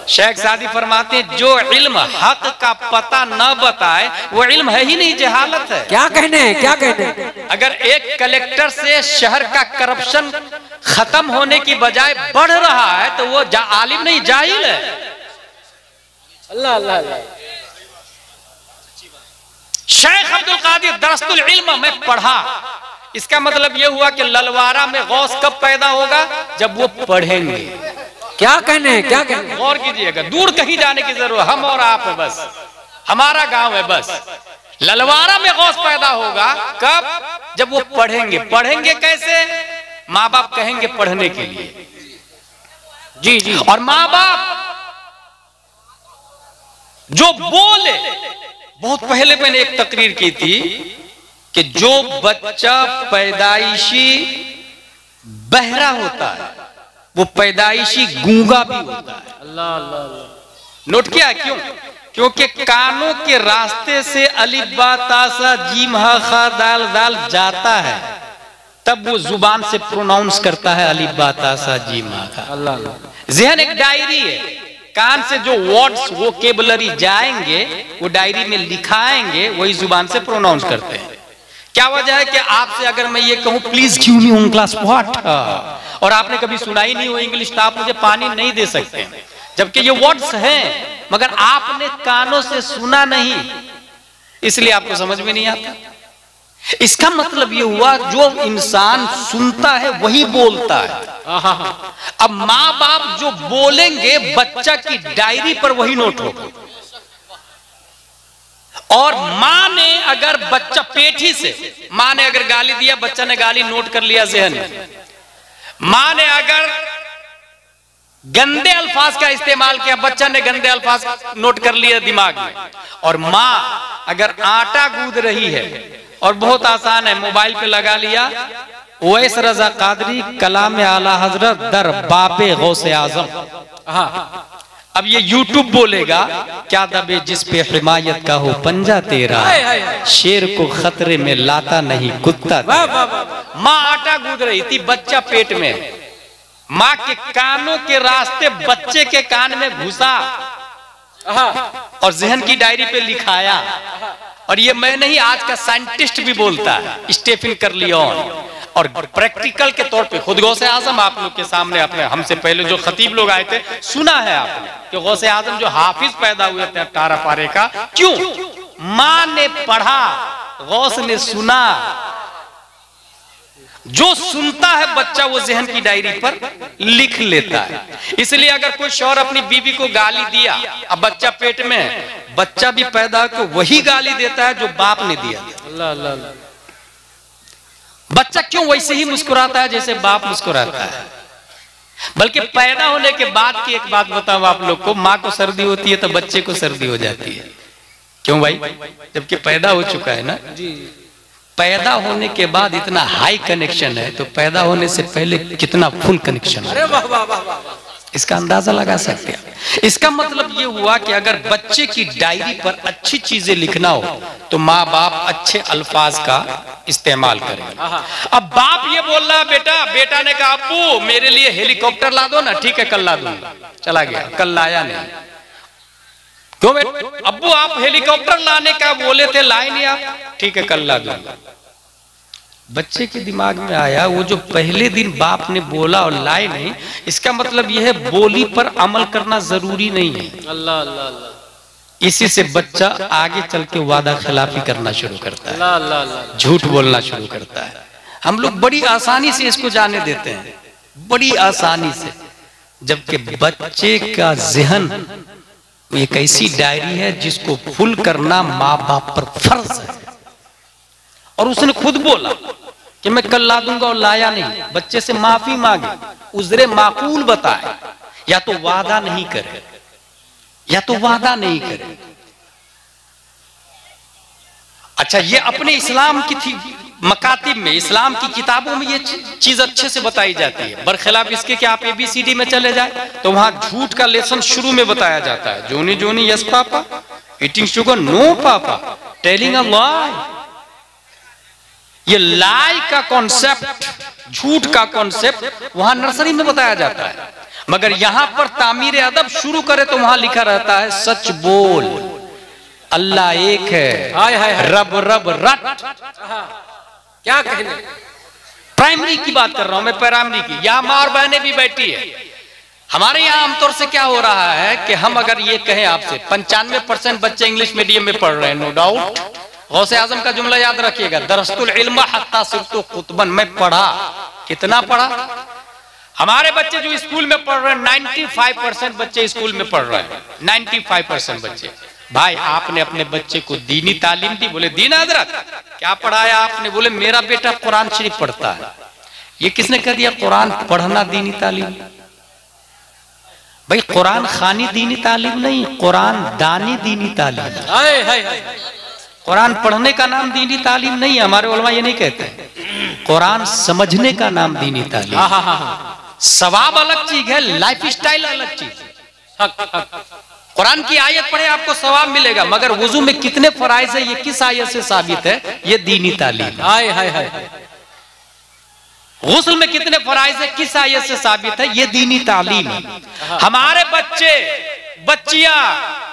शेख सादी फरमाते हैं जो इल्म हक का पता न बताए वो इल्म है ही नहीं, जहालत है। क्या कहने हैं, क्या कहने हैं? अगर एक कलेक्टर से शहर का करप्शन खत्म होने की बजाय बढ़ रहा है तो वो आलिम नहीं, जाहिल है। अल्लाह अल्लाह अल्लाह। शेख अब्दुल कादिर दरस्तुल इल्म में पढ़ा, इसका मतलब यह हुआ कि ललवारा में गौस कब पैदा होगा, जब वो पढ़ेंगे। क्या कहने हैं, क्या कहने हैं? गौर कीजिएगा, दूर कहीं जाने की जरूरत, हम और आप है बस, हमारा गांव है बस। ललवारा में गौस पैदा होगा कब, जब वो पढ़ेंगे। पढ़ेंगे कैसे? माँ बाप कहेंगे पढ़ने के लिए, जी जी। और माँ बाप जो बोले, बहुत पहले मैंने एक तकरीर की थी कि जो बच्चा पैदाइशी बहरा होता है वो पैदाइशी गूंगा भी होता है। अल्लाह अल्लाह अल्लाह। नोट किया है क्यों? क्योंकि कानों के रास्ते से अलिफ बा ता सा जीम हा खा दाल दाल जाता है, तब वो जुबान से प्रोनाउंस करता है अलिफ बा ता सा जीम हा खा। अल्लाह अल्लाह। ज़हन एक डायरी है, कान से जो वर्ड्स वोकेबुलरी जाएंगे वो डायरी में लिखाएंगे, वही जुबान से प्रोनाउंस करते हैं। क्या वजह है कि आपसे अगर मैं ये कहूं please give me one glass water, और आपने कभी सुना ही नहीं हो इंग्लिश, तो आप मुझे पानी नहीं दे सकते, जबकि ये वर्ड्स हैं मगर आपने कानों से सुना नहीं, इसलिए आपको समझ में नहीं आता। इसका मतलब ये हुआ जो इंसान सुनता है वही बोलता है। अब माँ बाप जो बोलेंगे बच्चा की डायरी पर वही नोट होगा, और माँ ने अगर बच्चा पेठी से, माँ ने अगर गाली दिया बच्चा ने गाली नोट कर लिया ज़हन में, माँ ने अगर गंदे अल्फाज का इस्तेमाल किया बच्चा ने गंदे अल्फाज नोट कर लिया दिमाग में, और माँ अगर आटा गूंद रही है और बहुत आसान है मोबाइल पे लगा लिया ओवैस रजा कादरी कलाम आला हजरत दर बापे गौसे आजम, अब ये यूट्यूब बोलेगा क्या दबे जिस पे हिमायत का हो पंजा तेरा, शेर को खतरे में लाता नहीं कुत्ता। माँ आटा गूंद रही थी, बच्चा पेट में, माँ के कानों के रास्ते बच्चे के कान में घुसा और जहन की डायरी पे लिखाया। और ये मैं नहीं, आज का साइंटिस्ट भी बोलता है, स्टीफन कर्लियन, और प्रैक्टिकल के तौर पे खुद गौसे आजम आप लोग के सामने, अपने हमसे पहले जो खतीब लोग आए थे सुना है आपने कि गौसे आजम जो हाफिज पैदा हुए थे 18 पारे का, क्यों? माँ ने पढ़ा, गौस ने सुना। जो सुनता है बच्चा वो जहन की डायरी पर लिख लेता है। इसलिए अगर कोई शौहर अपनी बीवी को गाली दिया, अब बच्चा पेट में है, बच्चा भी पैदा होकर वही गाली देता है जो बाप ने दिया। अल्लाह अल्लाह अल्लाह। बच्चा क्यों वैसे ही मुस्कुराता है जैसे बाप मुस्कुराता है। बल्कि पैदा होने के बाद की एक बात बताऊं आप लोग को, माँ को सर्दी होती है तो बच्चे को सर्दी हो जाती है। क्यों भाई? जबकि पैदा हो चुका है ना। पैदा होने के बाद इतना हाई कनेक्शन है तो पैदा होने से पहले कितना फुल कनेक्शन है। अरे वाह वाह वाह वाह। इसका अंदाजा लगा सकते हैं। इसका मतलब ये हुआ कि अगर बच्चे की डायरी पर अच्छी चीजें लिखना हो तो माँ बाप अच्छे अल्फाज का इस्तेमाल करें। अब बाप ये बोल रहा है बेटा, बेटा ने कहा अब्बू मेरे लिए हेलीकॉप्टर ला दो ना, ठीक है कल ला दूंगा, चला गया, कल लाया नहीं। क्यों बेटा? अब्बू आप हेलीकॉप्टर लाने का बोले थे, लाए नहीं आप, ठीक है कल ला दूंगा। बच्चे के दिमाग में आया वो जो पहले दिन बाप ने बोला और लाए नहीं, इसका मतलब यह है बोली पर अमल करना जरूरी नहीं है। अल्लाह अल्लाह अल्लाह। इसी से बच्चा आगे चल के वादा खिलाफी करना शुरू करता है, अल्लाह अल्लाह अल्लाह। झूठ बोलना शुरू करता है। हम लोग बड़ी आसानी से इसको जाने देते हैं, बड़ी आसानी से, जबकि बच्चे का जहन एक ऐसी डायरी है जिसको फुल करना माँ बाप पर फर्ज है। और उसने खुद बोला कि मैं कल ला दूंगा और लाया नहीं। बच्चे से माफी मांगे, उज़्रे माकूल बताए, या तो वादा नहीं करे, या तो वादा नहीं करे। अच्छा, ये अपने इस्लाम की थी मकातिब में, इस्लाम की किताबों में ये चीज अच्छे से बताई जाती है। बरखिलाफ इसके कि आप ABCD में चले जाए तो वहां झूठ का लेसन शुरू में बताया जाता है। Johnny Johnny yes papa, eating sugar no papa, telling a lie. ये लाई का कॉन्सेप्ट, झूठ का कॉन्सेप्ट वहां नर्सरी में बताया जाता है। मगर यहां पर तामीर अदब शुरू करे तो वहां लिखा रहता है सच बोल, अल्लाह एक है, हाय हाय हाय। रब रब रट। क्या कहने। प्राइमरी की बात कर रहा हूं मैं, प्राइमरी की। यहां माँ और बहनें भी बैठी है। हमारे यहाँ आमतौर से क्या हो रहा है कि हम अगर ये कहें आपसे 95% बच्चे इंग्लिश मीडियम में पढ़ रहे हैं, नो डाउट। गौसे आजम का जुमला याद रखिएगा, दरस्तुल इल्म हत्ता सिर्तु खुतबन, मैं पढ़ा। कितना पढ़ा? हमारे बच्चे जो स्कूल में पढ़ रहे हैं 95% बच्चे स्कूल में पढ़ रहे हैं, 95% बच्चे। भाई आपने अपने बच्चे को दीनी तालीम दी? बोले दीन हजरत। क्या पढ़ाया आपने? बोले मेरा बेटा कुरान शरीफ पढ़ता है। ये किसने कह दिया कुरान पढ़ना दीनी तालीम? भाई कुरान खानी दीनी तालीम नहीं, कुरान दानी दीनी तालीम। हाय हाय हाय। कुरान पढ़ने का नाम दीनी तालीम नहीं है, हमारे उलमा ये नहीं कहते। कुरान समझने का नाम दीनी तालीम। हाँ हाँ हाँ। सवाब अलग चीज है, लाइफ स्टाइल अलग चीज है। कुरान की आयत पढ़े आपको सवाब मिलेगा, मगर वुजू में कितने फराइज है ये किस आयत से साबित है? ये दीनी तालीम। हाय हाय हाय। गुस्ल में कितने फराइज है किस आयत से साबित है? ये दीनी तालीम है। हमारे बच्चे बच्चियां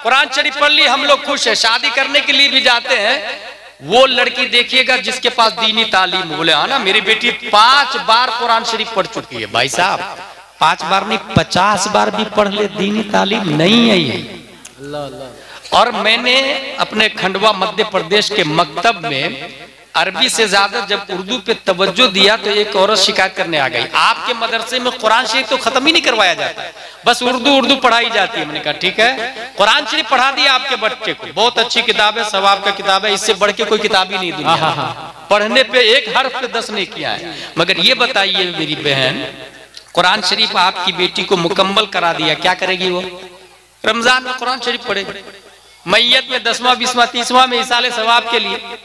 कुरान शरीफ पढ़ ली, हम लोग खुश है। शादी करने के लिए भी जाते हैं, वो लड़की देखिएगा जिसके पास दीनी तालीम। बोले हाँ ना, मेरी बेटी 5 बार कुरान शरीफ पढ़ चुकी है। भाई साहब 5 बार नहीं 50 बार भी पढ़ ले, दीनी तालीम नहीं है ये। अल्लाह अल्लाह। और मैंने अपने खंडवा मध्य प्रदेश के मकतब में अरबी से ज्यादा जब उर्दू पे तवज्जो दिया तो एक औरत शिकायत करने आ गई, आपके मदरसे में कुरान शरीफ तो खत्म ही नहीं करवाया जाता, बस उर्दू पढ़ाई जाती है। मैंने कहा ठीक है, कुरान शरीफ पढ़ा दिया आपके बच्चे को, बहुत अच्छी किताब है, सवाब का किताब है, इससे बढ़ के कोई किताब ही नहीं दुनिया में। पढ़ने पे एक हर्फ पे 10 ने किया है। मगर ये बताइए मेरी बहन, कुरान शरीफ आपकी बेटी को मुकम्मल करा दिया, क्या करेगी वो? रमजान में कुरान शरीफ पढ़ेगी, मैयत में 10वां 20वां 30वां में इसाले सवाब के लिए।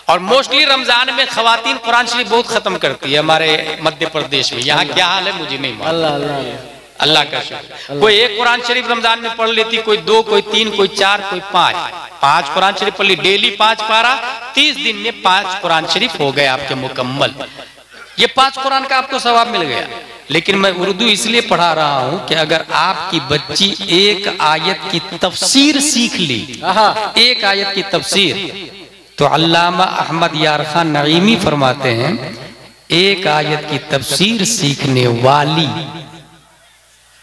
और मोस्टली रमजान में खवातीन कुरान शरीफ बहुत खत्म करती है हमारे मध्य प्रदेश में। यहाँ क्या हाल है मुझे नहीं मालूम, अल्लाह का शुक्र। कोई एक कुरान शरीफ रमजान में पढ़ लेती, कोई 2, कोई 3, कोई 4, कोई 5 कुरान शरीफ पढ़ ली डेली 5 पारा, 30 दिन में 5 कुरान शरीफ हो गए आपके मुकम्मल। ये 5 कुरान का आपको सवाब मिल गया। लेकिन मैं उर्दू इसलिए पढ़ा रहा हूं कि अगर आपकी बच्ची एक आयत की तफसीर सीख ली, एक आयत की तफसीर, तो अल्लामा अहमद यार खान नईमी फरमाते हैं एक आयत की तफसीर सीखने वाली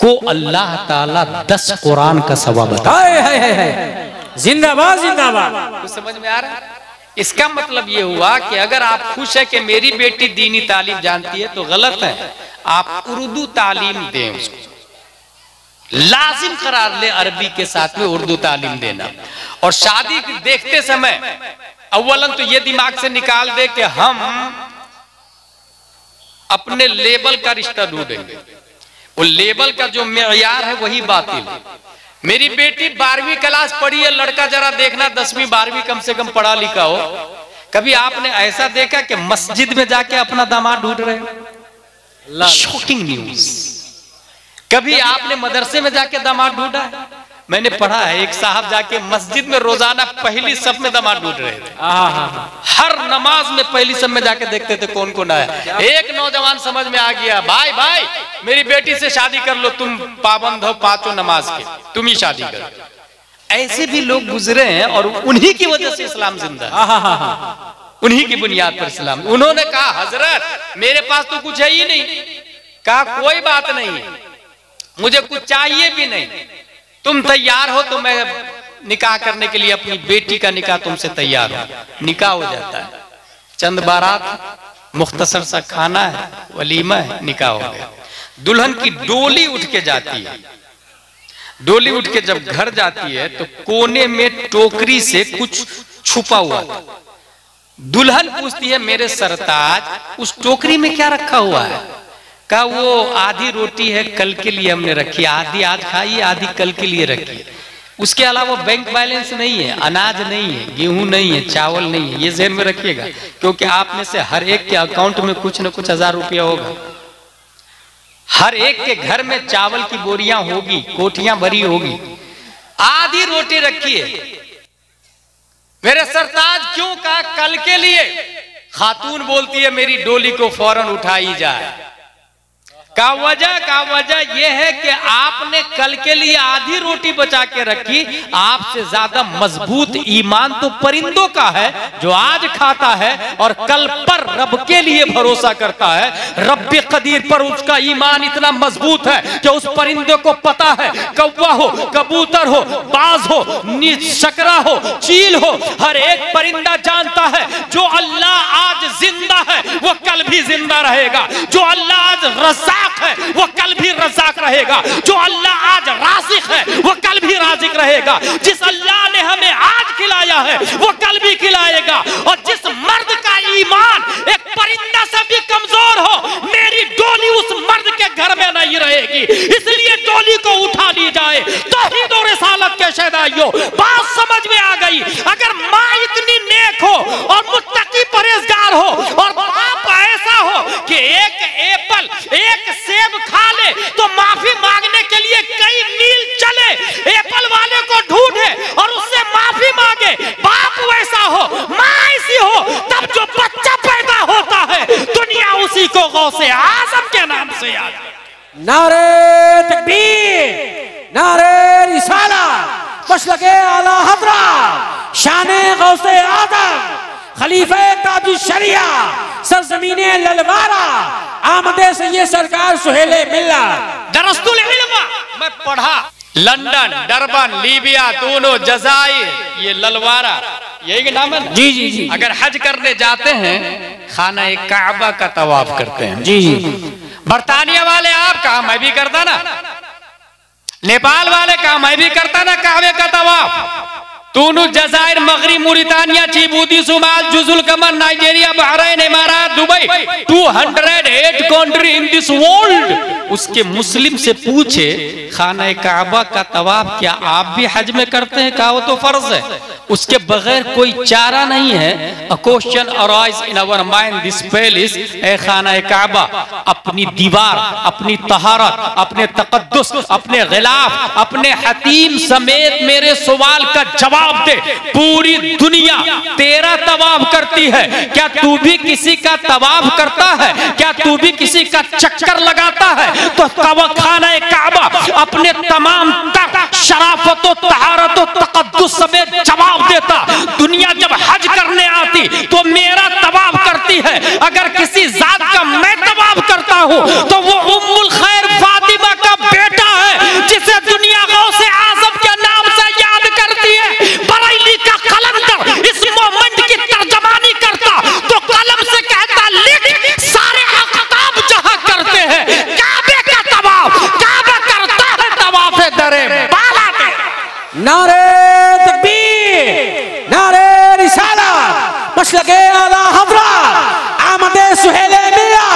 को अल्लाह ताला 10 कुरान का सवाब देता है। जिंदाबाद जिंदाबाद। कुछ समझ में आ रहा है? इसका मतलब ये हुआ कि अगर आप खुश है कि मेरी बेटी दीनी तालीम जानती है तो गलत है, आप उर्दू तालीम दें उसको, लाजिम करार ले अरबी के साथ में उर्दू तालीम देना। और शादी देखते समय अव्वलन तो ये दिमाग से निकाल दे कि हम अपने लेवल का रिश्ता ढूंढेंगे, वो लेवल का जो मेयार है वही बातिल है। मेरी बेटी 12वीं क्लास पढ़ी है, लड़का जरा देखना 10वीं 12वीं कम से कम पढ़ा लिखा हो। कभी आपने ऐसा देखा कि मस्जिद में जाके अपना दामाद ढूंढ रहे हो? Shocking news. कभी आपने मदरसे में जाके दामाद ढूंढा है? मैंने पढ़ा है एक साहब जाके मस्जिद में रोजाना पहली सब में दामाद ढूंढ रहे थे। हर नमाज में पहली सब में जाके देखते थे कौन कौन आया। एक नौजवान समझ में आ गया, भाई भाई मेरी बेटी से शादी कर लो, तुम पाबंद हो 5 नमाज के, तुम ही शादी करो। ऐसे भी लोग गुजरे हैं और उन्हीं की वजह से इस्लाम जिंदा है, उन्हीं की बुनियाद पर इस्लाम। उन्होंने कहा हजरत मेरे पास तो कुछ है ही नहीं। कहा कोई बात नहीं, मुझे कुछ चाहिए भी नहीं, तुम तैयार हो तो मैं निकाह करने के लिए अपनी बेटी का निकाह तुमसे तैयार हो। निकाह हो जाता है, चंद बारात, मुख्तसर सा खाना है, वलीमा है, निकाह हो गया। दुल्हन की डोली उठ के जाती है, डोली उठ के जब घर जाती है तो कोने में टोकरी से कुछ छुपा हुआ था। दुल्हन पूछती है मेरे सरताज उस टोकरी में क्या रखा हुआ है? कहा वो आधी रोटी है, कल के लिए हमने रखी, आधी आज खाई, आधी कल के लिए रखी। उसके अलावा बैंक बैलेंस नहीं है, अनाज नहीं है, गेहूं नहीं है, चावल नहीं है। ये ज़हन में रखिएगा, क्योंकि आप में से हर एक के अकाउंट में कुछ न कुछ 1000 रुपया होगा। हर एक के घर में चावल की बोरियां होगी, कोठियां भरी होगी। आधी रोटी रखी है। मेरे सरताज क्यों? कहा कल के लिए। खातून बोलती है मेरी डोली को फौरन उठाई जाए। का वजह यह है कि आपने कल के लिए आधी रोटी बचा के रखी। आपसे ज्यादा मजबूत ईमान तो परिंदों का है जो आज खाता है और कल पर रब के लिए भरोसा करता है। रब्बे कदीर पर उसका ईमान इतना मजबूत है कि उस परिंदे को पता है, कौवा हो, कबूतर हो, बाज हो, शकरा हो, चील हो, हर एक परिंदा जानता है जो अल्लाह आज जिंदा है वो कल भी जिंदा रहेगा। जो अल्लाह आज रज़ाक है वो कल भी रज़ाक रहेगा। जो अल्लाह आज राज़िक है वो कल भी राज़िक रहेगा। जिस अल्लाह ने हमें आज खिलाया है वो कल भी खिलाएगा। और जिस मर्द का ईमान एक परिंदा से भी कमजोर हो, मेरी डोली उस मर्द के घर में नहीं रहेगी। इसलिए डोली को उठा ली जाए। तौहीद और रिसालत के शहदाइयों, बात समझ में आ गई। अगर माँ इतनी नेक हो और मुत्तकी परहेजगार हो और बाप ऐसा हो कि एक एप्पल, एक सेब खा ले तो माफी मांगने के लिए कई मील चले, एप्पल वाले को ढूंढे और उससे माफी मांगे, बाप वैसा हो, माँ ऐसी हो, तब जो बच्चा पैदा होता है दुनिया उसी को गौसे आजम के नाम से याद। नारे तकबीर, नारे रिसालत, मसलके आला हज़रत, शाने गौसे आज़म, खलीफे ताजुल शरिया, सरजमीने ललवारा, आमदे से ये सरकार सुहेले मिल्ला। दरस्तुल इल्म मैं पढ़ा, लंदन, डरबन, लीबिया, दोनों जजायर, ये ललवारा, यही नाम है ना? जी जी जी। अगर हज करने जाते हैं खाना एक काबा का तवाफ करते हैं। जी जी। बरतानिया वाले आप कहा, मैं भी करता ना। नेपाल वाले कहा, मैं भी करता ना काबे का तवाफ। तूनु, जजायर, मगरिब, मुरितानिया, चिबूती, सुमाल, जुजुल कमर, नाइजीरिया, बहरीन, इमारात, Dubai, 208 country in this world. उसके मुस्लिम से पूछे खाना काबा का तवाफ क्या आप भी हज में करते हैं? कहा वो तो फर्ज है, उसके बगैर कोई चारा नहीं है। A question arise in our mind this palace, ए खाना काबा, अपनी दीवार, अपनी तहारत, अपने तकद्दुस, अपने गिलाफ, अपने हतीम समेत मेरे सवाल का जवाब दे। पूरी दुनिया तेरा तवाफ करती है, क्या तू भी किसी का तवाफ करता है? क्या तू भी किसी का चक्कर लगाता है? तो खाना काबा अपने तमाम शराफत, तहारत, तकद्दुस समेत जवाब देता। दुनिया जब हज करने आती तो मेरा तवाफ करती है। अगर किसी जात का मैं तवाफ करता हूं तो वो उम्मुल खैर फातिमा का बेटा है जिसे दुनिया गौसे आजम के नाम से याद करती है। बरेली का कलंदर इस मोमेंट की तर्जमानी करता तो कलम से कहता, लिख सारे अक़ताब जहां करते हैं काबे का तवाफ, काबा करता है तवाफ दरे बाला पे। नारे तकबीर, नारे रिसालत, मसलके आला हज़रत, आमदे सुहेले मिल्ला,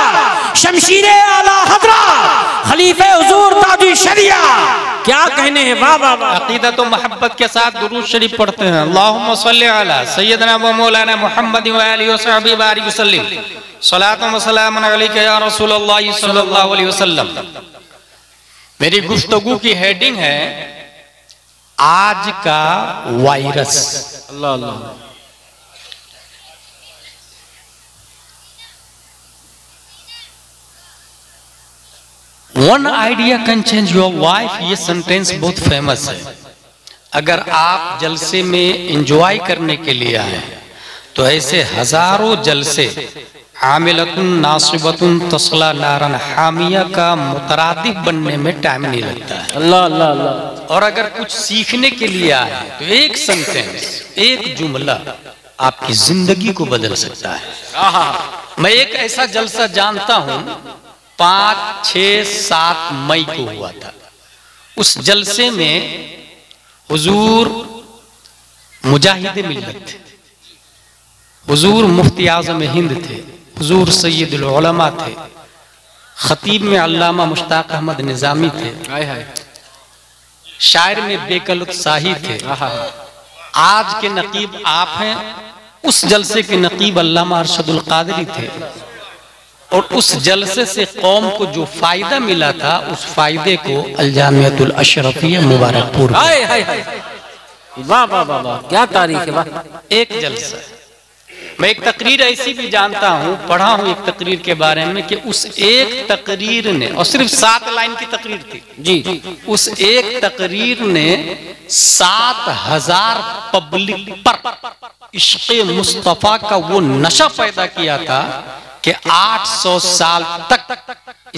शमशीरे आला हज़रत, खलीफे हुजूर ताजुल शरिया। क्या कहने हैं, वाह वाह वाह। अक़ीदत व मोहब्बत के साथ दुरूद शरीफ पढ़ते हैं। अल्लाहुम्मा सल्लि अला सय्यदना व मौलाना मुहम्मद व आलिहि व सहबिहि बारिक वसल्लिम, सलातु व सलामुन अलैका या रसूलल्लाह सल्लल्लाहु अलैहि वसल्लम। मेरी गुफ्तगू की हेडिंग है आज का virus. Allah Allah. One idea can change your life, ये सेंटेंस बहुत फेमस है। अगर आप जलसे में एंजॉय करने के लिए आए तो ऐसे हजारों जलसे आमिलतुन नासिबतुन तस्ला नारन हामिया का मुतरादिफ बनने में टाइम नहीं लगता है। अल्लाह अल्लाह अल्लाह। और अगर कुछ सीखने के लिए आए तो एक सेंटेंस, एक जुमला आपकी जिंदगी को बदल सकता है। मैं एक ऐसा जलसा जानता हूं 5, 6, 7 मई को हुआ था। उस जलसे में हुजूर मुजाहिद मिल्लत थे, हुजूर मुफ्ती आज़म हिंद थे, हुजूर सैयदुल उलमा थे, खतीब में अल्लामा मुश्ताक अहमद निजामी थे, शायर में बेकलुत शाही थे। आज के नकीब आप हैं, उस जलसे के नकीब अल्लामा अरशदुल कादरी थे। और उस जलसे से कौम को जो फायदा मिला था उस फायदे को अलजामियतुल अशरफिया मुबारकपुर, वाह वाह वाह वाह, क्या तारीख है, वाह। एक जलसा मैं एक तकरीर ऐसी भी जानता हूं, पढ़ा हूं एक तकरीर के बारे में कि उस एक तकरीर ने, और सिर्फ 7 लाइन की तकरीर थी जी, उस एक तकरीर ने 7000 पब्लिक पर इश्क़े मुस्तफा का वो नशा पैदा किया था कि 800 साल तक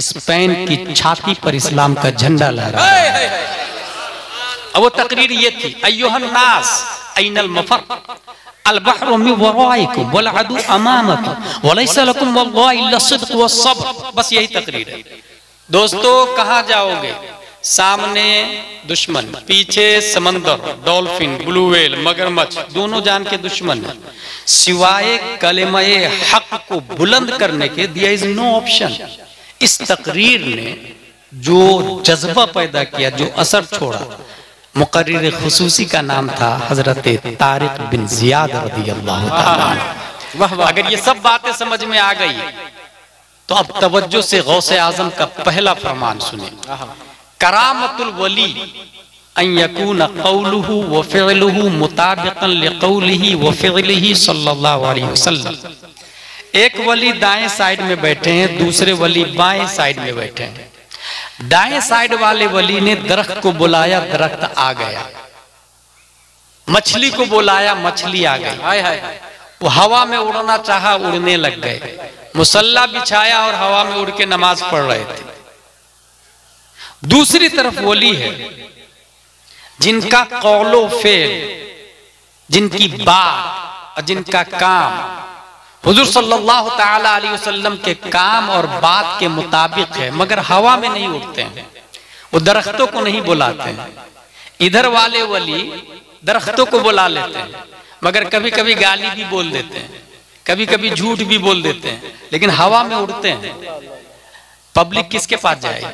स्पेन की छाती पर इस्लाम का झंडा लहरा रहा है। अब वो तकरीर ये थी, अय्युहन नास ऐनल मफर अल बहरु मिन वराइकुम वल अदु अमामकुम वलैसा लकुम वल्लाहि इल्ला सिद्क़ वस्सब्र। बस यही तकरीर है। दोस्तों, कहां जाओगे? सामने दुश्मन, पीछे समंदर, डॉल्फिन, ब्लू व्हेल, मगरमच्छ, दोनों जान के दुश्मन है। सिवाय कलेमाए हक को बुलंद करने के दिया इज नो ऑप्शन। इस तकरीर ने जो जज्बा पैदा किया, जो असर छोड़ा, मुकर्रिर खुसूसी का नाम था हजरत तारिक बिन जियाद रदियल्लाहु ताला। अगर ये सब बातें समझ में आ गई तो अब तवज्जो से गौसे आजम का पहला फरमान सुने। करामतुल वली अन यकून कौलुहु व फ़िअलुहु मुताबिक़न लिक़ौलिही व फ़िअलिही सल्लल्लाहु अलैहि वसल्लम। एक वली दाएं साइड में बैठे हैं, दूसरे वली बाएं साइड में बैठे हैं। दाएं साइड वाले वली ने दरख्त को बुलाया, दरख्त आ गया। मछली को बुलाया, मछली आ गई। वो हवा में उड़ना चाहा, उड़ने लग गए। मुसल्ला बिछाया और हवा में उड़ के नमाज पढ़ रहे थे। दूसरी तरफ वली है जिनका कौलो फेल, जिनकी बात और जिनका काम हुजूर सल्लल्लाहु ताला अलैहि वसल्लम के काम और बात के मुताबिक है, मगर हवा में नहीं उड़ते हैं। वो दरख्तों को नहीं बुलाते हैं। इधर वाले वली दरख्तों को बुला लेते हैं, मगर कभी कभी गाली भी बोल देते हैं, कभी कभी झूठ भी बोल देते हैं, लेकिन हवा में उड़ते हैं। पब्लिक किसके पास जाएगी?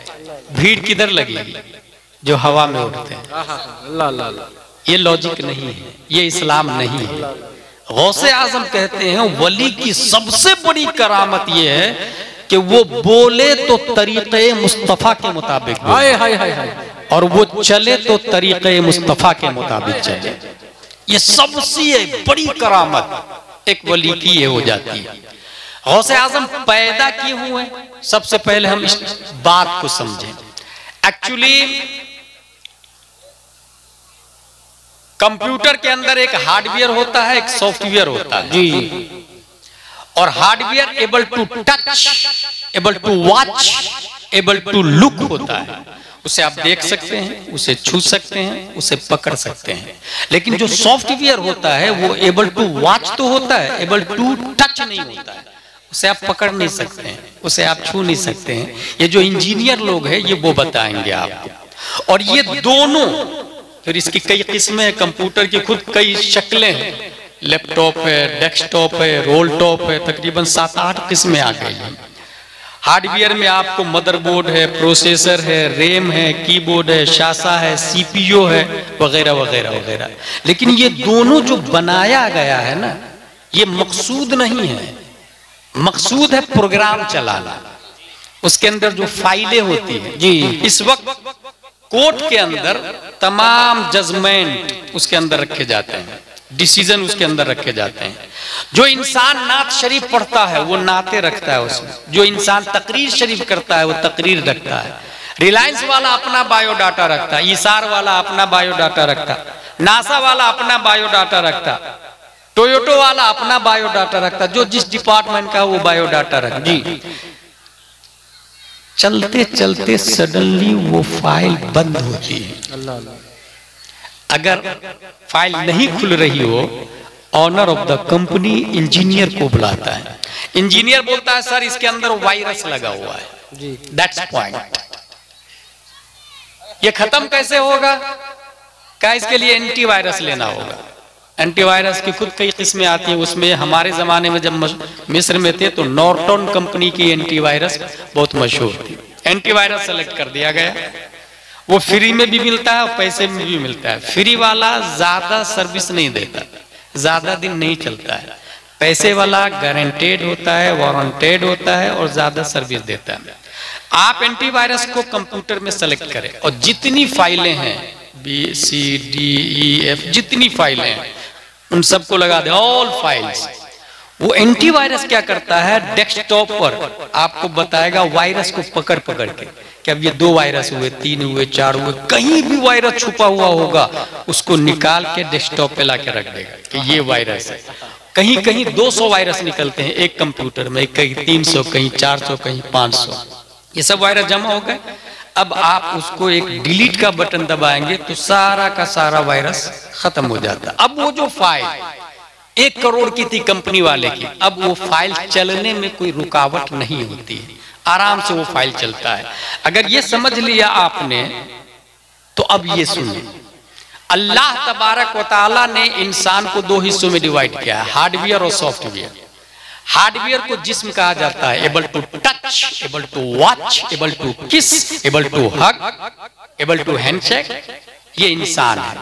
भीड़ किधर लगेगी? जो हवा में उड़ते हैं। ये लॉजिक नहीं है, ये इस्लाम नहीं है। गौसे आजम कहते हैं वली की सबसे बड़ी करामत ये है कि वो बोले तो तरीक़े मुस्तफ़ा के मुताबिक और वो चले तो तरीक़े मुस्तफ़ा के मुताबिक चले। ये सबसे बड़ी करामत एक वली की ये हो जाती है। गौसे आजम पैदा किए हुए, सबसे पहले हम इस बात को समझें। एक्चुअली कंप्यूटर के अंदर एक हार्डवेयर होता है, एक सॉफ्टवेयर होता है जी। और hardware able to touch, able to watch, able to look होता है। उसे आप देख सकते हैं, उसे छू सकते हैं, उसे पकड़ सकते हैं। लेकिन जो सॉफ्टवेयर होता है वो एबल टू वॉच तो होता है, एबल टू टच नहीं होता है। उसे आप पकड़ नहीं सकते हैं, उसे आप छू नहीं सकते हैं। ये जो इंजीनियर लोग हैं ये वो बताएंगे आपको। और ये दोनों, फिर इसकी कई किस्में हैं। कंप्यूटर की खुद कई शक्लें हैं, लैपटॉप है, डेस्कटॉप है, रोल टॉप है, तकरीबन 7-8 किस्में आ गई हैं। हार्डवेयर में आपको मदरबोर्ड है, प्रोसेसर है, रैम है, कीबोर्ड है, शासा है, सीपीयू है, वगैरह वगैरह वगैरह। लेकिन ये दोनों जो बनाया गया है ना, ये मकसूद नहीं है। मकसूद है प्रोग्राम चलाना। उसके अंदर जो फाइलें होती है जी, इस वक्त कोर्ट के अंदर तमाम जजमेंट उसके अंदर रखे जाते हैं, डिसीजन उसके अंदर रखे जाते हैं। जो इंसान नात शरीफ पढ़ता है वो नाते रखता है उसमें। जो इंसान तकरीर शरीफ करता है वो तकरीर रखता है। रिलायंस वाला अपना बायोडाटा रखता है, ईसार वाला अपना बायोडाटा रखता, नासा वाला अपना बायोडाटा रखता, टोयोटो वाला अपना बायोडाटा रखता। जो जिस डिपार्टमेंट का वो बायोडाटा रखता जी। चलते चलते सडनली वो फाइल बंद होती है। अगर फाइल नहीं खुल रही हो, owner of the company engineer को बुलाता है। इंजीनियर बोलता है सर इसके अंदर वायरस लगा हुआ है। That's point. ये खत्म कैसे होगा? क्या इसके लिए एंटीवायरस लेना होगा। एंटीवायरस की खुद कई किस्में आती हैं। उसमें हमारे जमाने में जब मिस्र में थे तो नॉर्टन कंपनी की एंटीवायरस बहुत मशहूर थी। एंटीवायरस सेलेक्ट कर दिया गया। वो फ्री में भी मिलता है और पैसे में भी मिलता है। फ्री वाला ज्यादा सर्विस नहीं देता, ज्यादा दिन नहीं चलता है। पैसे वाला गारंटेड होता है, वारंटेड होता है और ज्यादा सर्विस देता है। आप एंटीवायरस को कंप्यूटर में सेलेक्ट करें और जितनी फाइलें हैं BCDEF जितनी फाइलें हैं उन सबको लगा दें, ऑल फाइल्स। वो एंटीवायरस क्या करता है, डेस्कटॉप पर आपको बताएगा वायरस को पकड़ पकड़ के कि अब ये 2 वायरस हुए, 3 हुए, 4 हुए, कहीं भी वायरस छुपा हुआ होगा उसको निकाल के डेस्कटॉप पे लाके रख देगा कि ये वायरस है। कहीं कहीं 200 वायरस निकलते हैं एक कंप्यूटर में, कहीं 300, कहीं 400, कहीं 500, ये सब वायरस जमा हो गए। अब आप उसको एक डिलीट का बटन दबाएंगे तो सारा का सारा वायरस खत्म हो जाता है। अब वो जो फाइल 1 करोड़ की थी कंपनी वाले की, अब वो फाइल चलने में कोई रुकावट नहीं होती है, आराम से वो फाइल चलता है। अगर ये समझ लिया आपने तो अब ये सुनिए, अल्लाह तबारक व तआला ने इंसान को 2 हिस्सों में डिवाइड किया है, हार्डवेयर और सॉफ्टवेयर। हार्डवेयर को जिस्म कहा जाता है, able to touch, able to watch, able to kiss, able to hug, able to handshake, ये इंसान है।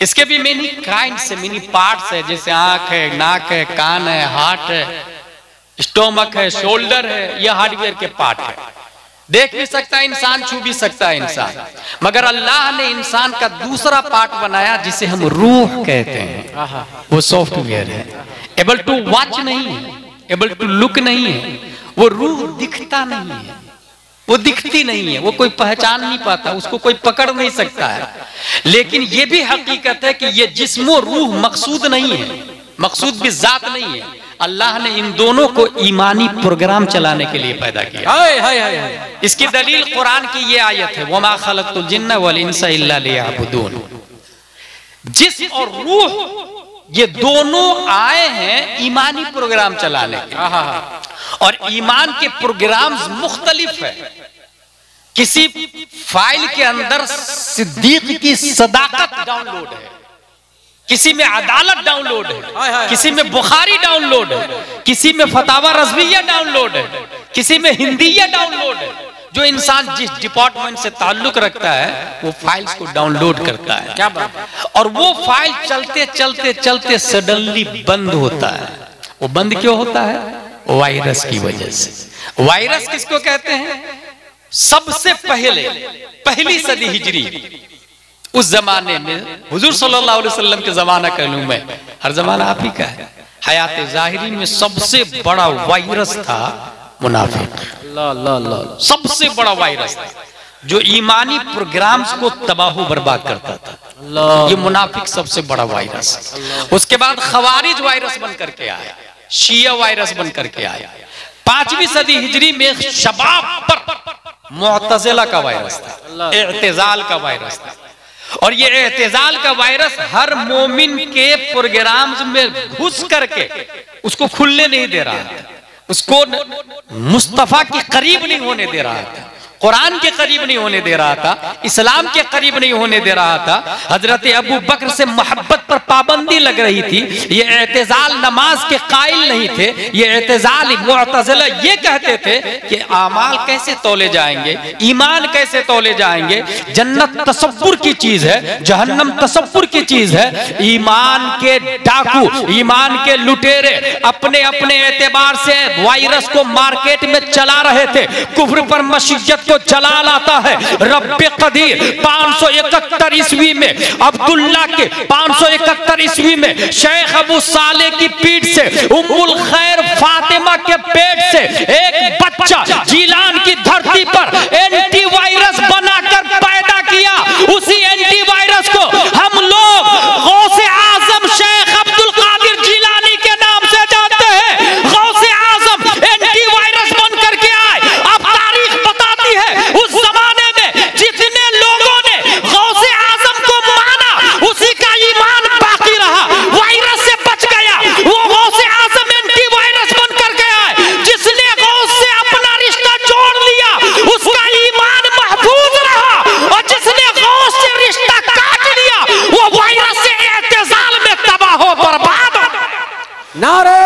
इसके भी मेनी काइंड्स है, मेनी पार्ट्स है, जैसे आंख है, नाक है, कान है, हार्ट है, स्टोमक है, शोल्डर है, ये हार्डवेयर के पार्ट है। देख भी सकता है इंसान, छू भी सकता है इंसान, मगर अल्लाह ने इंसान का दूसरा पार्ट बनाया जिसे हम रूह कहते हैं, वो सॉफ्टवेयर है। एबल टू वॉच नहीं है, एबल टू लुक नहीं है, वो रूह दिखता नहीं है, वो दिखती नहीं है, वो कोई पहचान नहीं पाता, उसको कोई पकड़ नहीं सकता है। लेकिन ये भी हकीकत है कि ये जिस्म रूह मकसूद नहीं है, मकसूद भी जात नहीं है। अल्लाह ने इन दोनों को ईमानी प्रोग्राम चलाने के लिए पैदा किया। हाय हाय हाय। इसकी दलील कुरान की ये आयत है, वमा खलक़तुल जिन्ना वल इंसा इल्ला लियअबुदून। जिस्म और रूह ये दोनों आए हैं ईमानी प्रोग्राम चलाने के, और ईमान के प्रोग्राम्स मुख्तलिफ है। किसी फाइल के अंदर सिद्दीक की सदाकत डाउनलोड है, किसी में अदालत डाउनलोड है, किसी में बुखारी डाउनलोड है, किसी में फतावा रज़विया डाउनलोड है, किसी में हिंदिया डाउनलोड है। जो इंसान जिस डिपार्टमेंट से ताल्लुक रखता है वो फाइल्स को डाउनलोड करता है, क्या बात है? और वो फाइल चलते चलते चलते सडनली बंद होता है। वो बंद क्यों होता है? वायरस की वजह से। वायरस किसको कहते हैं? सबसे पहली सदी हिजरी, उस जमाने में हुजूर सल्लल्लाहु अलैहि वसल्लम के जमाना कहलूं मैं, हर जमाना आप ही का है, हयात ज़ाहिरी में सबसे बड़ा वायरस था मुनाफिक। सबसे बड़ा वायरस था जो ईमानी प्रोग्राम्स को तबाह बर्बाद करता था, ये मुनाफिक सबसे बड़ा वायरस। उसके बाद खवारिज वायरस बन करके आया, शिया वायरस बन करके आया। 5वीं सदी हिजरी में शबाब पर मुअतज़िला का वायरस था, इअ्तिज़ाल का वायरस था। और ये इअ्तिज़ाल का वायरस हर मोमिन के प्रोग्राम्स में घुस करके उसको खुलने नहीं दे रहा था, उसको मुस्तफा के करीब नहीं होने दे रहा था, कुरान के करीब नहीं होने दे रहा था, इस्लाम के करीब नहीं होने दे रहा था। हजरत अबू बकर से मोहब्बत पर पाबंदी लग रही थी। ये एतजाल नमाज के कायल नहीं थे, ये एतजाल मुअतज़िला ये कहते थे कि आमाल कैसे तोले जाएंगे, ईमान कैसे तोले जाएंगे। जन्नत तसव्वुर की चीज है, जहन्नम तसव्वुर की चीज है। ईमान के डाकू, ईमान के लुटेरे अपने अपने एतबार से वायरस को मार्केट में चला रहे थे। कुफ्र पर मशीयत जलाल आता है। रब्बे कदीर 571 ईस्वी में, अब्दुल्ला के 571 ईस्वी में शेख अबू साले की पीठ से, उम्मुल खैर फातिमा के पेट से एक बच्चा जीलान की धरती पर एंटीवायरस बनाकर पैदा किया। उसी एंटीवायरस को हम लोग गौसे आजम शेख अब्दुल कादिर जीलानी के नाम से जानते हैं। गौसे आजम एंटीवायरस बनकर के आए। अब तारीख बताती है उस जमाने में जितने लोगों ने गौसे आजम को माना उसी का ईमान बाकी रहा, वायरस से बच गया। वो गौसे आजम एंटीवायरस बनकर के आए। जिसने गौस से अपना रिश्ता जोड़ लिया उसका ईमान महफूज रहा, और जिसने गौस से रिश्ता काट लिया वो वायरस से एतजाल में तबाह हो बर्बाद हो। नारे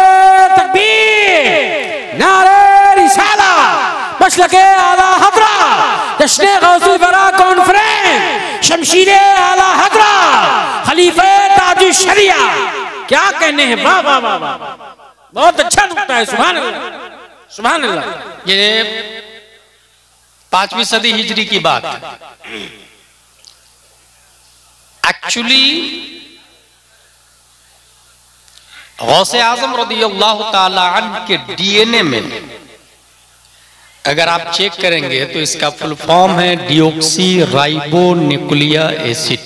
तकबीर, नारे रिसाला, मसलके आला हज़रा, जश्न गौसुल वरा कॉन्फ्रेंस, शमशीरे आला हज़रा, खलीफे ताजुल शरिया। क्या कहने हैं, वाह वाह वाह वाह, बहुत अच्छा नुक्ता है। सुभान अल्लाह, सुभान अल्लाह। ये 5वीं सदी हिजरी की बात है। एक्चुअली गौसे आजम रदियल्लाहु ताला अन्हु के डीएनए में अगर आप चेक करेंगे तो इसका फुल फॉर्म है डिऑक्सी राइबो न्यूक्लिया एसिड।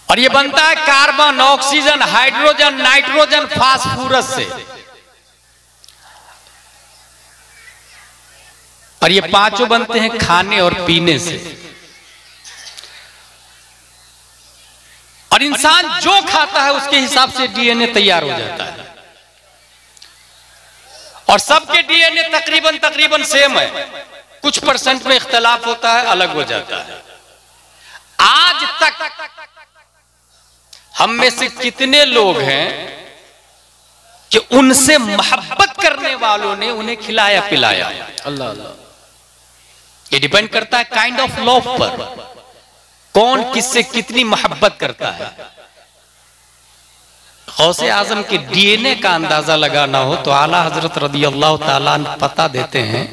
और ये बनता है carbon, oxygen, hydrogen, nitrogen, phosphorus से। और ये पांचों बनते हैं खाने और पीने से। और इंसान जो खाता है उसके हिसाब से डीएनए तैयार हो जाता है। और सबके डीएनए तकरीबन सेम है, कुछ परसेंट में इख्तलाफ होता है, अलग हो जाता है। आज तक हम में से कितने लोग हैं कि उनसे मोहब्बत करने वालों ने उन्हें खिलाया पिलाया? अल्लाह अल्लाह। ये डिपेंड करता है काइंड ऑफ लव पर, कौन किससे कितनी मोहब्बत करता है। गौसे आजम के डीएनए का अंदाजा लगाना हो तो आला हजरत रदियल्लाहु ताला अन्हु पता देते हैं,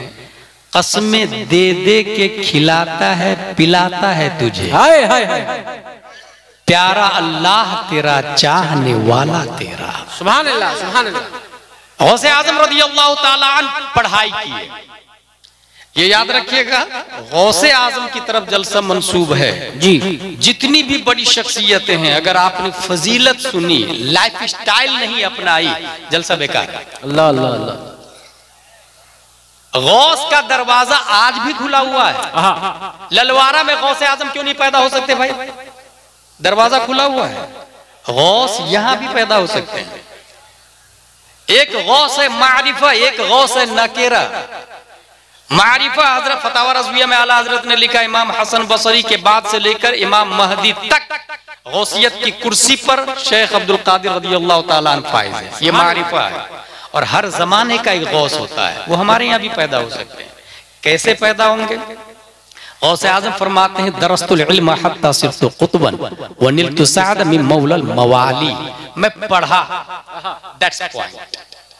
कसमें दे दे के खिलाता है पिलाता है तुझे। हाय हाय हाय। प्यारा अल्लाह तेरा, चाहने वाला तेरा। सुभान अल्लाह सुभान अल्लाह। गौसे आजम रदियल्लाहु ताला अन्हु पढ़ाई किए, ये याद रखिएगा। गौसे आजम की तरफ जलसा मंसूब है जी। जितनी भी बड़ी शख्सियतें हैं, अगर आपने फजीलत सुनी, लाइफ स्टाइल नहीं अपनाई, जलसा बेकार। अल्लाह अल्लाह अल्लाह। गौस का दरवाजा आज भी खुला हुआ है। ललवारा में गौसे आजम क्यों नहीं पैदा हो सकते भाई? दरवाजा खुला हुआ है। गौस यहां भी पैदा हो सकते हैं। एक गौस है मारिफा, एक गौस है नकेरा। मारिफा हजरत फतावा रज़विया में आला हजरत ने लिखा, इमाम हसन बसरी के बाद से लेकर इमाम महदी तक गौसियत की कुर्सी पर शेख अब्दुल कादिर रदियल्लाहु ताला अन्हु फाइज है। ये मारिफा है। और हर जमाने का एक गौस होता है, वो हमारे यहाँ भी पैदा हो सकते हैं। कैसे पैदा होंगे? गौसे आजम फरमाते हैं, दरस्तुल इल्म हत्ता सिरतु कुतबन व निलतु सअद मिन मौलल मवाली। मैं पढ़ा, दैट्स पॉइंट।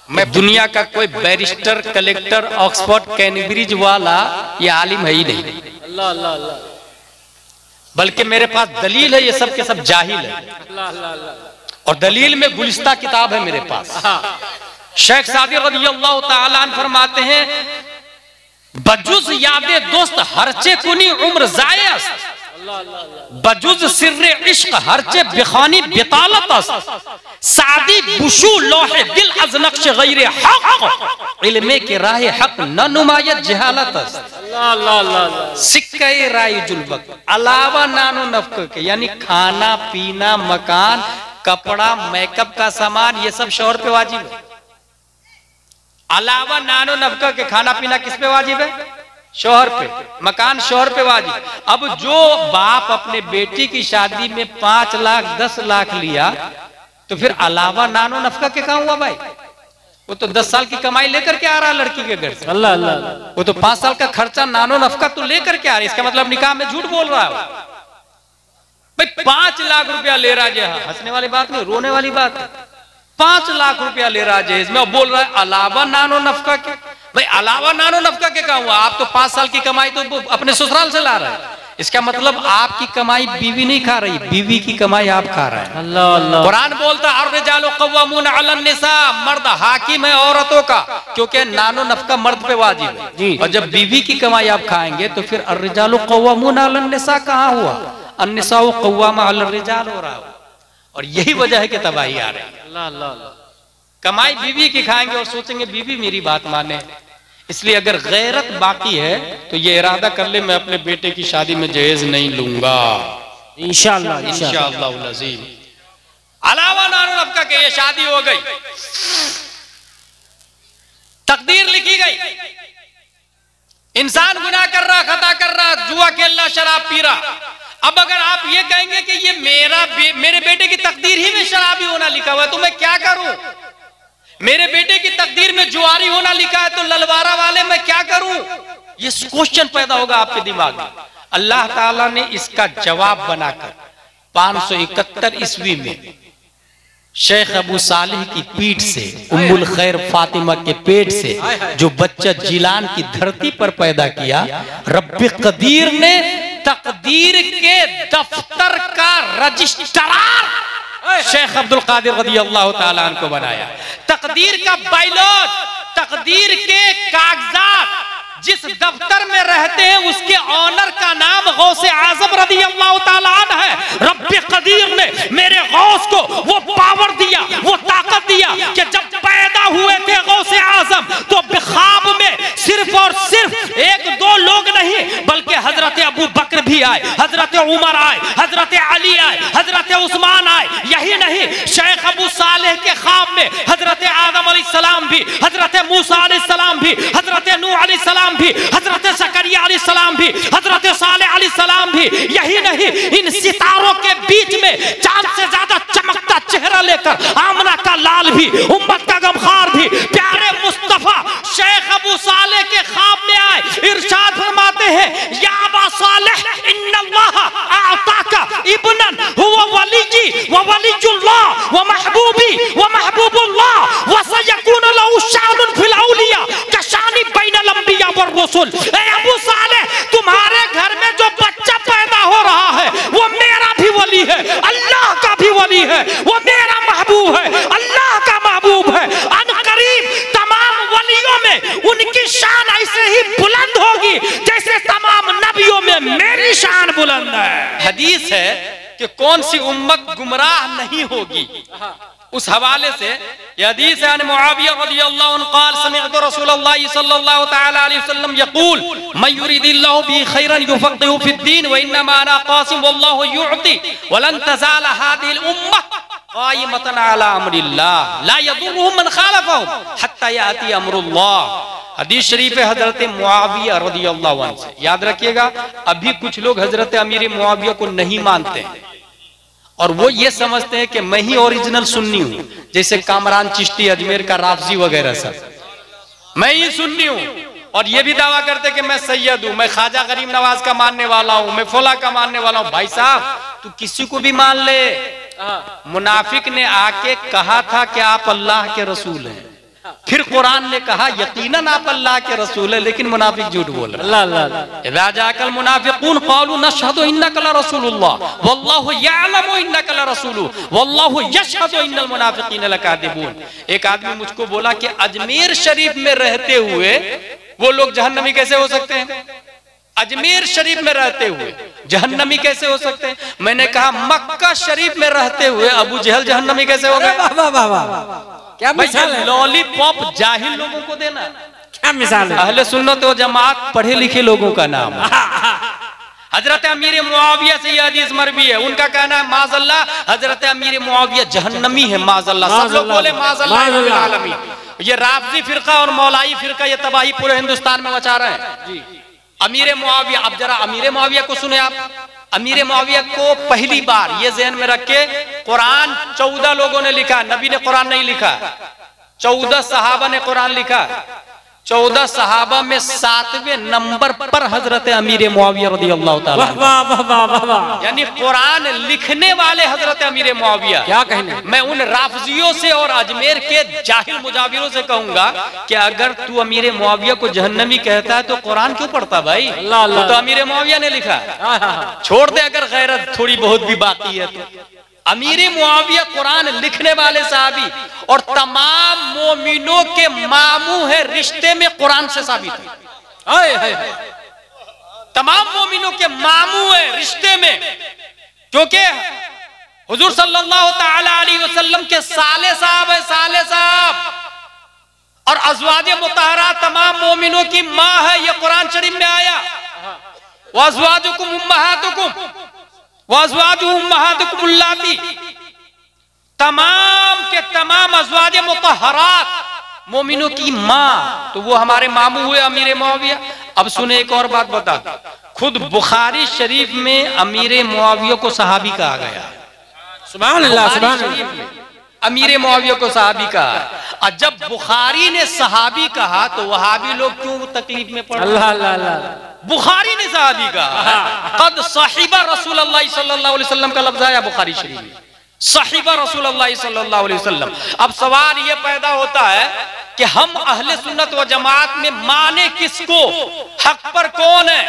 मैं दुनिया का कोई बैरिस्टर, कलेक्टर, ऑक्सफोर्ड, कैम्ब्रिज वाला ये आलिम है ही नहीं। अल्लाह अल्लाह अल्लाह। बल्कि मेरे पास दलील है, ये सब के सब जाहिल है। अल्लाह अल्लाह अल्लाह। और दलील में गुलिस्ता किताब है मेरे पास। शेख सादी रज़ियल्लाहु ताला अन्हु फरमाते हैं, बजुज यादे दोस्त हरचे कुनी उम्र जायस, बजुज सिर्रे इश्क हरचे बिखानी बितालत सादी बुशू लोहे दिल अज नक्श गैरे हक इल्मे के राहे हक न नुमायत जहालत। सिक्के रायुजुल वक्त अलावा नानो नफ्क के, यानी खाना पीना, मकान, कपड़ा, मेकअप का सामान, ये सब शौहर पे वाजिब है। अलावा नानो नफका के खाना पीना किस पे वाजिब है? शौहर पे। मकान शौहर पे वाजिब। अब जो बाप अपने बेटी की शादी में 5 लाख 10 लाख लिया, तो फिर अलावा नानो नफका के कहाँ हुआ भाई? वो तो 10 साल की कमाई लेकर के आ रहा है लड़की के घर से। अल्लाह अल्लाह। वो तो 5 साल का खर्चा नानो नफका तो लेकर के आ रहा है। इसका मतलब निकाह में झूठ बोल रहा है भाई। 5 लाख रुपया ले रहा है, हंसने वाली बात नहीं, रोने वाली बात है। 5 लाख रुपया ले रहा है इसमें, बोल रहा है अलावा नानो नफका के। भाई अलावा नानो नफका के कहा हुआ? आप तो 5 साल की कमाई तो अपने ससुराल से ला रहे हैं। इसका मतलब आपकी कमाई बीवी नहीं खा रही, बीवी की कमाई आप खा रहे हैं। अल्लाह अल्लाह। कुरान बोलता है अर्रिजालु क़व्वामून अलन निसा, मर्द हाकिम है औरतों का, क्योंकि नानो नफका मर्द पे वाजिब है। और जब बीवी की कमाई आप खाएंगे तो फिर अर्रिजालु क़व्वामून अलन निसा कहाँ हुआ? अन्निसाउ क़व्वामा अल रिजाल हो रहा। और यही वजह है कि तबाही आ रही है। अल्लाह अल्लाह। कमाई बीवी की खाएंगे और सोचेंगे बीवी मेरी बात माने। इसलिए अगर गैरत बाकी है तो ये इरादा कर ले, मैं अपने बेटे की शादी में जहेज नहीं लूंगा इंशाअल्लाह इंशाअल्लाह अज़ीम। अलावा नानो नफका के ये शादी हो गई, तकदीर लिखी गई, इंसान गुनाह कर रहा, खता कर रहा, जुआ खेल रहा, शराब पी रहा। अब अगर आप ये कहेंगे कि ये मेरे बेटे की तकदीर ही में शराबी होना लिखा हुआ है, तो मैं क्या करूं? मेरे बेटे की तकदीर में जुआरी होना लिखा है, तो ललवारा वाले मैं क्या करूं? ये क्वेश्चन पैदा होगा आपके दिमाग में। अल्लाह ताला ने इसका जवाब बनाकर 571 ईस्वी में शेख अबू सालिह की पीठ से, उम्मुल खैर फातिमा के पेट से जो बच्चा जिलान की धरती पर पैदा किया, रब्बे कदीर ने तकदीर के दफ्तर का रजिस्ट्रार शेख अब्दुल कादिर रज़ियल्लाहु ताला अन्हु को बनाया। तकदीर का बायलॉज, तकदीर के कागजात जिस दफ्तर में रहते हैं उसके ऑनर का नाम गौसे आजम रज़ियल्लाहु ताला अन्हु है। रब्बे कदीर ने मेरे गौस को वो पावर दिया, वो ताकत दिया कि जब पैदा हुए थे गौसे आजम तो ख्वाब में सिर्फ और सिर्फ एक दो लोग नहीं बल्कि हजरत अबू बकर भी आए, हजरत उमर आए, हजरत अली आए, हजरत उस्मान आए। यही नहीं, शेख अबू सालेह के ख्वाब में हजरत आदम अलैहिस्सलाम भी, हजरत मूसा अलैहिस्सलाम भी, हजरत नूह अलैहिस्सलाम भी, हजरत ज़करिया अलैहिस्सलाम भी, हजरत सालेह अलैहिस्सलाम भी। यही नहीं, इन सितारों के बीच में चांद से ज्यादा चमकता चेहरा लेकर आमना का लाल भी, उम्मत का गमखार भी, प्यारे मुस्तफा शेख अबू सालेह के ख्वाब में आए। इरशाद फरमाते हैं, या अबा सालेह इन्नल्लाह आताका इब्नन हुवा वलीजी व वलीजुल्लाह व महबूबी व महबूबुल्लाह व सयकूनु लहु शानुन फिल औलिया कशानी बैनल अंबिया वर रसूल। ए अबू सालेह, तुम्हारे घर में जो बच्चा पैदा हो रहा है वो मेरा भी वली है, अल्लाह का भी वली है, वो मेरा महबूब है, अल्लाह का महबूब है। अनकरीब तमाम वलियों में उनकी शान ऐसे ही बुलंद होगी जैसे तमाम नबियों में मेरी शान बुलंद है। हदीस है कि कौन सी उम्मत गुमराह नहीं होगी, उस हवाले से यह हदीस है मुआविया रज़ियल्लाहु अन्हु क़ाल समिअतु रसूलल्लाह सल्लल्लाहु तआला अलैहि वसल्लम यक़ूल मन युरिदिल्लाहु बिही खैरन युफ़क़िहु फ़िद्दीन व इन्नमा अना क़ासिम वल्लाहु युअति वलन तज़ाल हादिहिल उम्मह क़ाइमतन अला अम्रिल्लाह ला यदुर्रुहुम मन ख़ालफ़हुम हत्ता याति अम्रुल्लाह। हदीस शरीफ है हजरत मुआविया रज़ियल्लाहु अन्हु से। याद रखिएगा, अभी कुछ लोग हजरत अमीर मुआविया को नहीं मानते हैं और वो ये समझते हैं कि मैं ही ओरिजिनल सुन्नी हूं, जैसे कामरान चिश्ती अजमेर का राफजी वगैरह सब, मैं ही सुन्नी हूं और ये भी दावा करते कि मैं सैयद हूं, मैं ख्वाजा गरीब नवाज का मानने वाला हूं, मैं फौला का मानने वाला हूं। भाई साहब, तू किसी को भी मान ले। मुनाफिक ने आके कहा था कि आप अल्लाह के रसूल हैं, फिर कुरान ने कहा यकीनन आप अल्लाह के रसूल है, लेकिन मुनाफिक झूठ बोल रहा है। इज़ा जाकल मुनाफिकून क़ालू नशहदु इन्नका लरसूलुल्लाह वल्लाहु यअलमु इन्नका लरसूलुहु वल्लाहु यशहदु इन्नल मुनाफिकीन लकादिबून। एक आदमी मुझको बोला कि अजमेर शरीफ में रहते हुए वो लोग जहन्नमी कैसे हो सकते हैं? अजमेर शरीफ में रहते हुए जहन्नमी कैसे हो सकते हैं? मैंने कहा मक्का शरीफ में रहते हुए अबू जहल जहन्नमी कैसे हो गए? क्या मिसाल है? लॉलीपॉप जाहिल लोगों को देना क्या मिसाल है? अहले सुन्नत व जमात पढ़े लिखे लोगों का नाम। हजरत अमीर मुआविया से यह हदीस मरवी है, उनका कहना है माज़अल्लाह हजरत अमीर मुआविया जहन्नमी है, माज़अल्लाह। सब लोग बोले माज़अल्लाह। ये राफजी फिरका और मौलाई फिरका ये तबाही पूरे हिंदुस्तान में मचा रहे हैं। अमीर मुआविया, अब जरा अमीर मुआविया को सुने आप। अमीर मुआविया को पहली बार ये ज़हन में रख के, कुरान 14 लोगों ने लिखा, नबी ने कुरान नहीं लिखा। 14 सहाबा ने कुरान लिखा। 14 सहाबा में 7वें नंबर पर हजरत अमीर मुआविया रज़ियल्लाहु ताला, यानी कुरान लिखने वाले हजरत अमीर मुआविया। क्या कहने, मैं उन राफजियों से और अजमेर के जाहिल मुजाविरों से कहूंगा कि अगर तू अमीर मुआविया को जहन्नमी कहता है तो कुरान क्यों पढ़ता भाई? वो तो अमीर मुआविया ने लिखा। छोड़ दे अगर गैरत थोड़ी बहुत भी बाकी है तो। अमीर मुआविया कुरान लिखने वाले साहबी और तमाम मोमिनों के मामू है, रिश्ते में कुरान से साबित है। तमाम मोमिनों के मामू है रिश्ते में, क्योंकि हुजूर सल्लल्लाहु ताला अलैहि वसल्लम के साले साहब है, साले साहब। और अज़वाज मुतहरा तमाम मोमिनों की माँ है, ये कुरान शरीफ में आया। वअज़वाजुकुम उम्महातुकुम वअज़वाजुहुम उम्महातुकुम अल्लाती, तमाम के तमाम अज़वाज मुतहरात मोमिनों की माँ, तो वो हमारे मामू हुए अमीर मुआविया। अब सुने एक और बात बता, खुद बुखारी शरीफ में अमीर मुआविया को सहाबी कहा गया। सुभान अल्लाह, सुभान अल्लाह। अमीर मुआविया को सहाबी कहा, और जब बुखारी ने सहाबी कहा तो वहाबी लोग क्यों तकलीफ में पड़े? अल्लाह अल्लाह। बुखारी ने सहाबी कहा, कद साहिबा रसूलुल्लाह सल्लल्लाहु अलैहि वसल्लम का लफ्ज आया बुखारी शरीफ में, साहिबा रसूलुल्लाह सल्लल्लाहु अलैहि वसल्लम। अब सवाल ये पैदा होता है कि हम अहले सुन्नत व जमात में माने किसको, हक पर कौन है?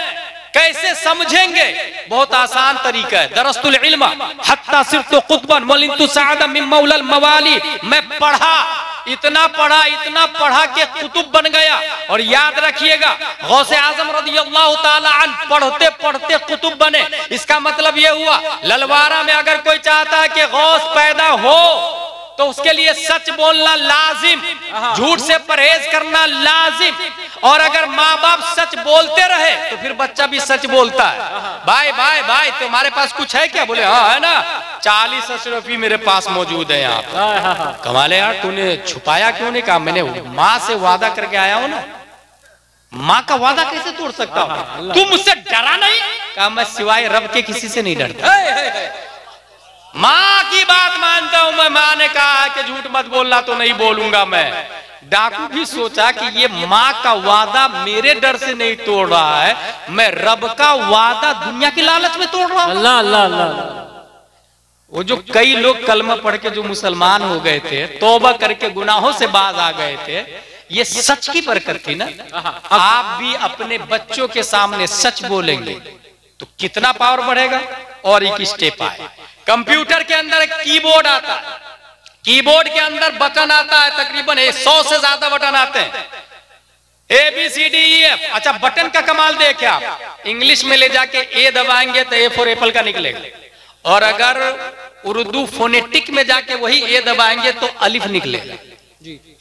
कैसे समझेंगे? बहुत आसान तरीका है। दरस्तुल इल्म हत्ता सिर्तु कुतबन वलिंतु सअदा मिन मौलल मवाली। मैं पढ़ा, इतना पढ़ा कि कुतुब बन गया। और याद रखिएगा, गौसे आजम रदियल्लाहु ताला अन्हु पढ़ते पढ़ते कुतुब बने। इसका मतलब यह हुआ, ललवारा में अगर कोई चाहता है कि गौस पैदा हो तो उसके लिए सच बोलना लाजिम, झूठ से परहेज करना लाजिम। और अगर माँ बाप सच बोलते रहे तो फिर बच्चा भी सच बोलता है। भाई भाई भाई तुम्हारे पास कुछ है क्या? बोले हाँ है ना, 40 अशरफी मेरे पास मौजूद है यहाँ पर। कमाले यार, तूने छुपाया क्यों नहीं? कहा मैंने माँ से वादा करके आया हूँ ना। माँ का वादा कैसे तोड़ सकता हूँ? तू मुझसे डरा नहीं? कहा मैं सिवाय रब के किसी से नहीं डरता। माँ की बात मानता हूं मैं। माँ ने कहा कि झूठ मत बोलना, तो नहीं बोलूंगा मैं। डाकू भी सोचा कि ये माँ का वादा मेरे डर से नहीं तोड़ रहा है, मैं रब का वादा दुनिया की लालच में तोड़ रहा हूं। अल्लाह अल्लाह अल्लाह। वो जो कई लोग कलमा पढ़ के जो मुसलमान हो गए थे, तौबा करके गुनाहों से बाज आ गए थे, ये सच की बरकत थी ना। आप भी अपने बच्चों के सामने सच बोलेंगे तो कितना पावर बढ़ेगा। और एक स्टेप आए, कंप्यूटर के अंदर एक कीबोर्ड आता है, कीबोर्ड के अंदर बटन आता है, तकरीबन 100 से ज्यादा बटन आते हैं, ABCDEF। अच्छा, बटन का कमाल देखे आप, इंग्लिश में ले जाके ए दबाएंगे तो A फॉर एप्पल का निकलेगा, और अगर उर्दू फोनेटिक में जाके वही ए दबाएंगे तो अलिफ निकलेगा।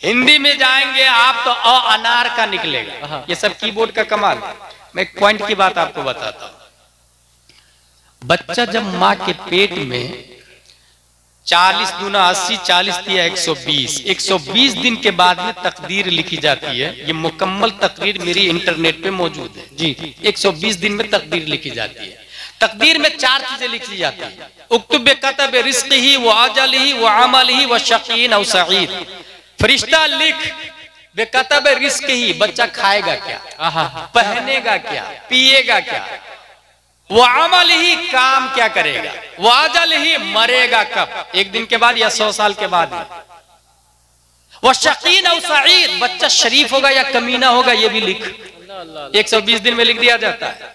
हिंदी में जाएंगे आप तो अ अनार का निकलेगा। ये सब कीबोर्ड का कमाल। मैं एक पॉइंट की बात आपको बताता हूं। बच्चा जब माँ के पेट में 40 दूना 80, 40 दिया 120, 120 दिन के बाद में तकदीर लिखी जाती है। ये मुकम्मल तकदीर मेरी इंटरनेट पे मौजूद है जी। 120 दिन में तकदीर लिखी जाती है। तकदीर में 4 चीजें लिखी जाती है। उक्तुब कतब रिज़्क़िही व अजलिही व अमलिही व शक़ीन औ सईद। फरिश्ता लिख बेकतब रिज़्क़िही, बच्चा खाएगा क्या, पहनेगा क्या, पिएगा क्या, वो अमल ही काम क्या करेगा, वो अजल ही मरेगा कब, 1 दिन के बाद या 100 साल के बाद। वो शकीन और सईद, बच्चा शरीफ होगा या कमीना होगा, ये भी लिख। 120 दिन में लिख दिया जाता है।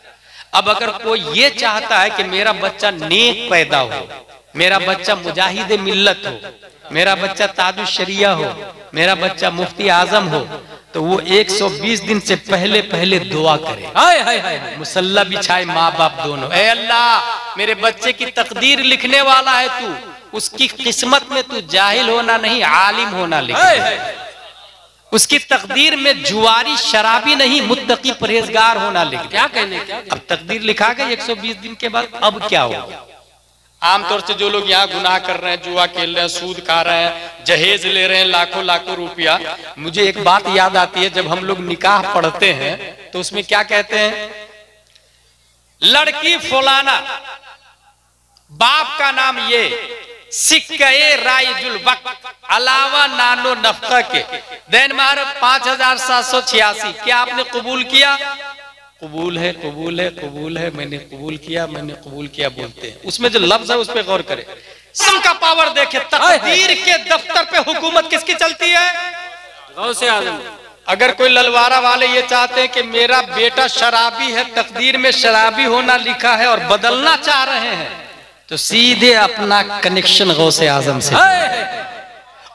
अब अगर कोई ये चाहता है कि मेरा बच्चा नेक पैदा हो, मेरा बच्चा मुजाहिद मिल्लत हो, मेरा बच्चा ताजुश शरिया हो, मेरा बच्चा मुफ्ती आजम हो, तो वो 120 दिन से पहले पहले दुआ करे। हाय हाय हाय, मुसल्ला बिछाए माँ बाप दोनों। ए अल्लाह, मेरे बच्चे की तकदीर लिखने वाला है तू, उसकी किस्मत में तू जाहिल होना नहीं, आलिम होना लिख। उसकी तकदीर में जुआरी शराबी नहीं, मुत्तकी परहेजगार होना लिख। क्या कहने, अब तकदीर लिखा गया 120 दिन के बाद। अब क्या होगा? आमतौर से जो लोग यहाँ गुनाह कर रहे हैं, जुआ खेल रहे हैं, सूद खा रहे हैं, जहेज ले रहे हैं लाखों लाखों रुपया। मुझे एक बात याद आती है, जब हम लोग निकाह पढ़ते हैं तो उसमें क्या कहते हैं, लड़की फलाना, बाप का नाम ये, सिक्के राइजुल वक्त अलावा नानो नफका के देन मार 5786। क्या आपने कबूल किया? कबूल है, कबूल है, कबूल है, मैंने कबूल किया, मैंने कबूल किया बोलते हैं। उसमें जो लफ्ज है उस पर गौर करें। सम का पावर देखे, तकदीर के दफ्तर पे हुकूमत किसकी चलती है? गौसे आज़म। अगर कोई ललवारा वाले ये चाहते हैं कि मेरा बेटा शराबी है, तकदीर में शराबी होना लिखा है और बदलना चाह रहे हैं, तो सीधे अपना कनेक्शन गौसे आज़म से।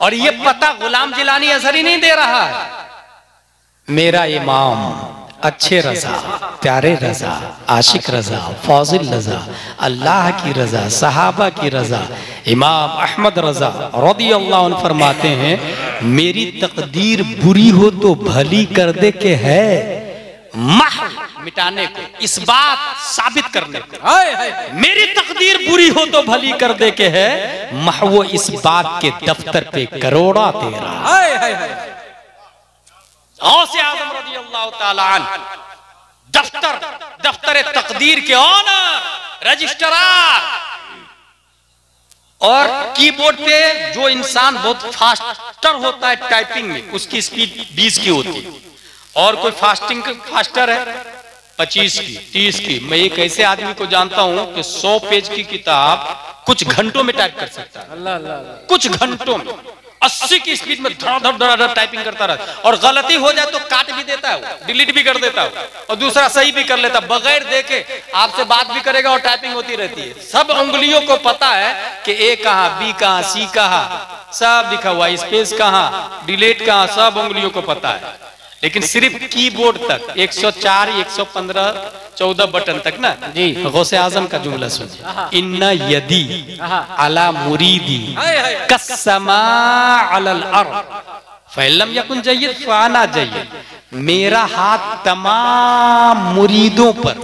और ये पता गुलाम जिलानी असर ही नहीं दे रहा है। मेरा इमाम अच्छे रजा, प्यारे रजा, आशिक रजा, फाजिल रजा, अल्लाह की रजा, सहाबा की रजा, इमाम अहमद रजा रदियल्लाहु अन्हु फरमाते हैं, मेरी तकदीर बुरी हो तो भली कर दे के है, महव मिटाने को, इस बात साबित करने को। मेरी तकदीर बुरी हो तो भली कर दे के है, महव इस बात के दफ्तर पे करोड़ा तेरा। गौसे आज़म रज़ियल्लाहु ताला अन्हु दफ्तर तकदीर के ऑनर, रजिस्ट्रार। और कीबोर्ड पे जो इंसान बहुत फास्टर होता है टाइपिंग में, उसकी स्पीड 20 की होती है, और कोई फास्टर है 25 की, 30 की। मैं एक ऐसे आदमी को जानता हूं कि 100 पेज की किताब कुछ घंटों में टाइप कर सकता है। अल्लाह अल्लाह, कुछ घंटों में। 80 की स्पीड में धड़ टाइपिंग करता रहता, और गलती हो जाए तो काट भी देता है, डिलीट भी कर देता है, और दूसरा सही भी कर लेता, बगैर देखे आपसे बात भी करेगा और टाइपिंग होती रहती है। सब उंगलियों को पता है कि ए कहाँ, बी कहाँ, सी कहाँ, सब लिखा हुआ, स्पेस कहाँ, डिलीट कहाँ, सब उंगलियों को पता है। लेकिन सिर्फ कीबोर्ड तक 104, 115, 14 बटन तक ना जी। गौसे आजम का जुमला सुनिए, इन्ना यदी अला मुरीदी कस्समा अलल अर्द फैलम यकुन जय्यद फाना जय्यद। मेरा हाथ तमाम मुरीदों पर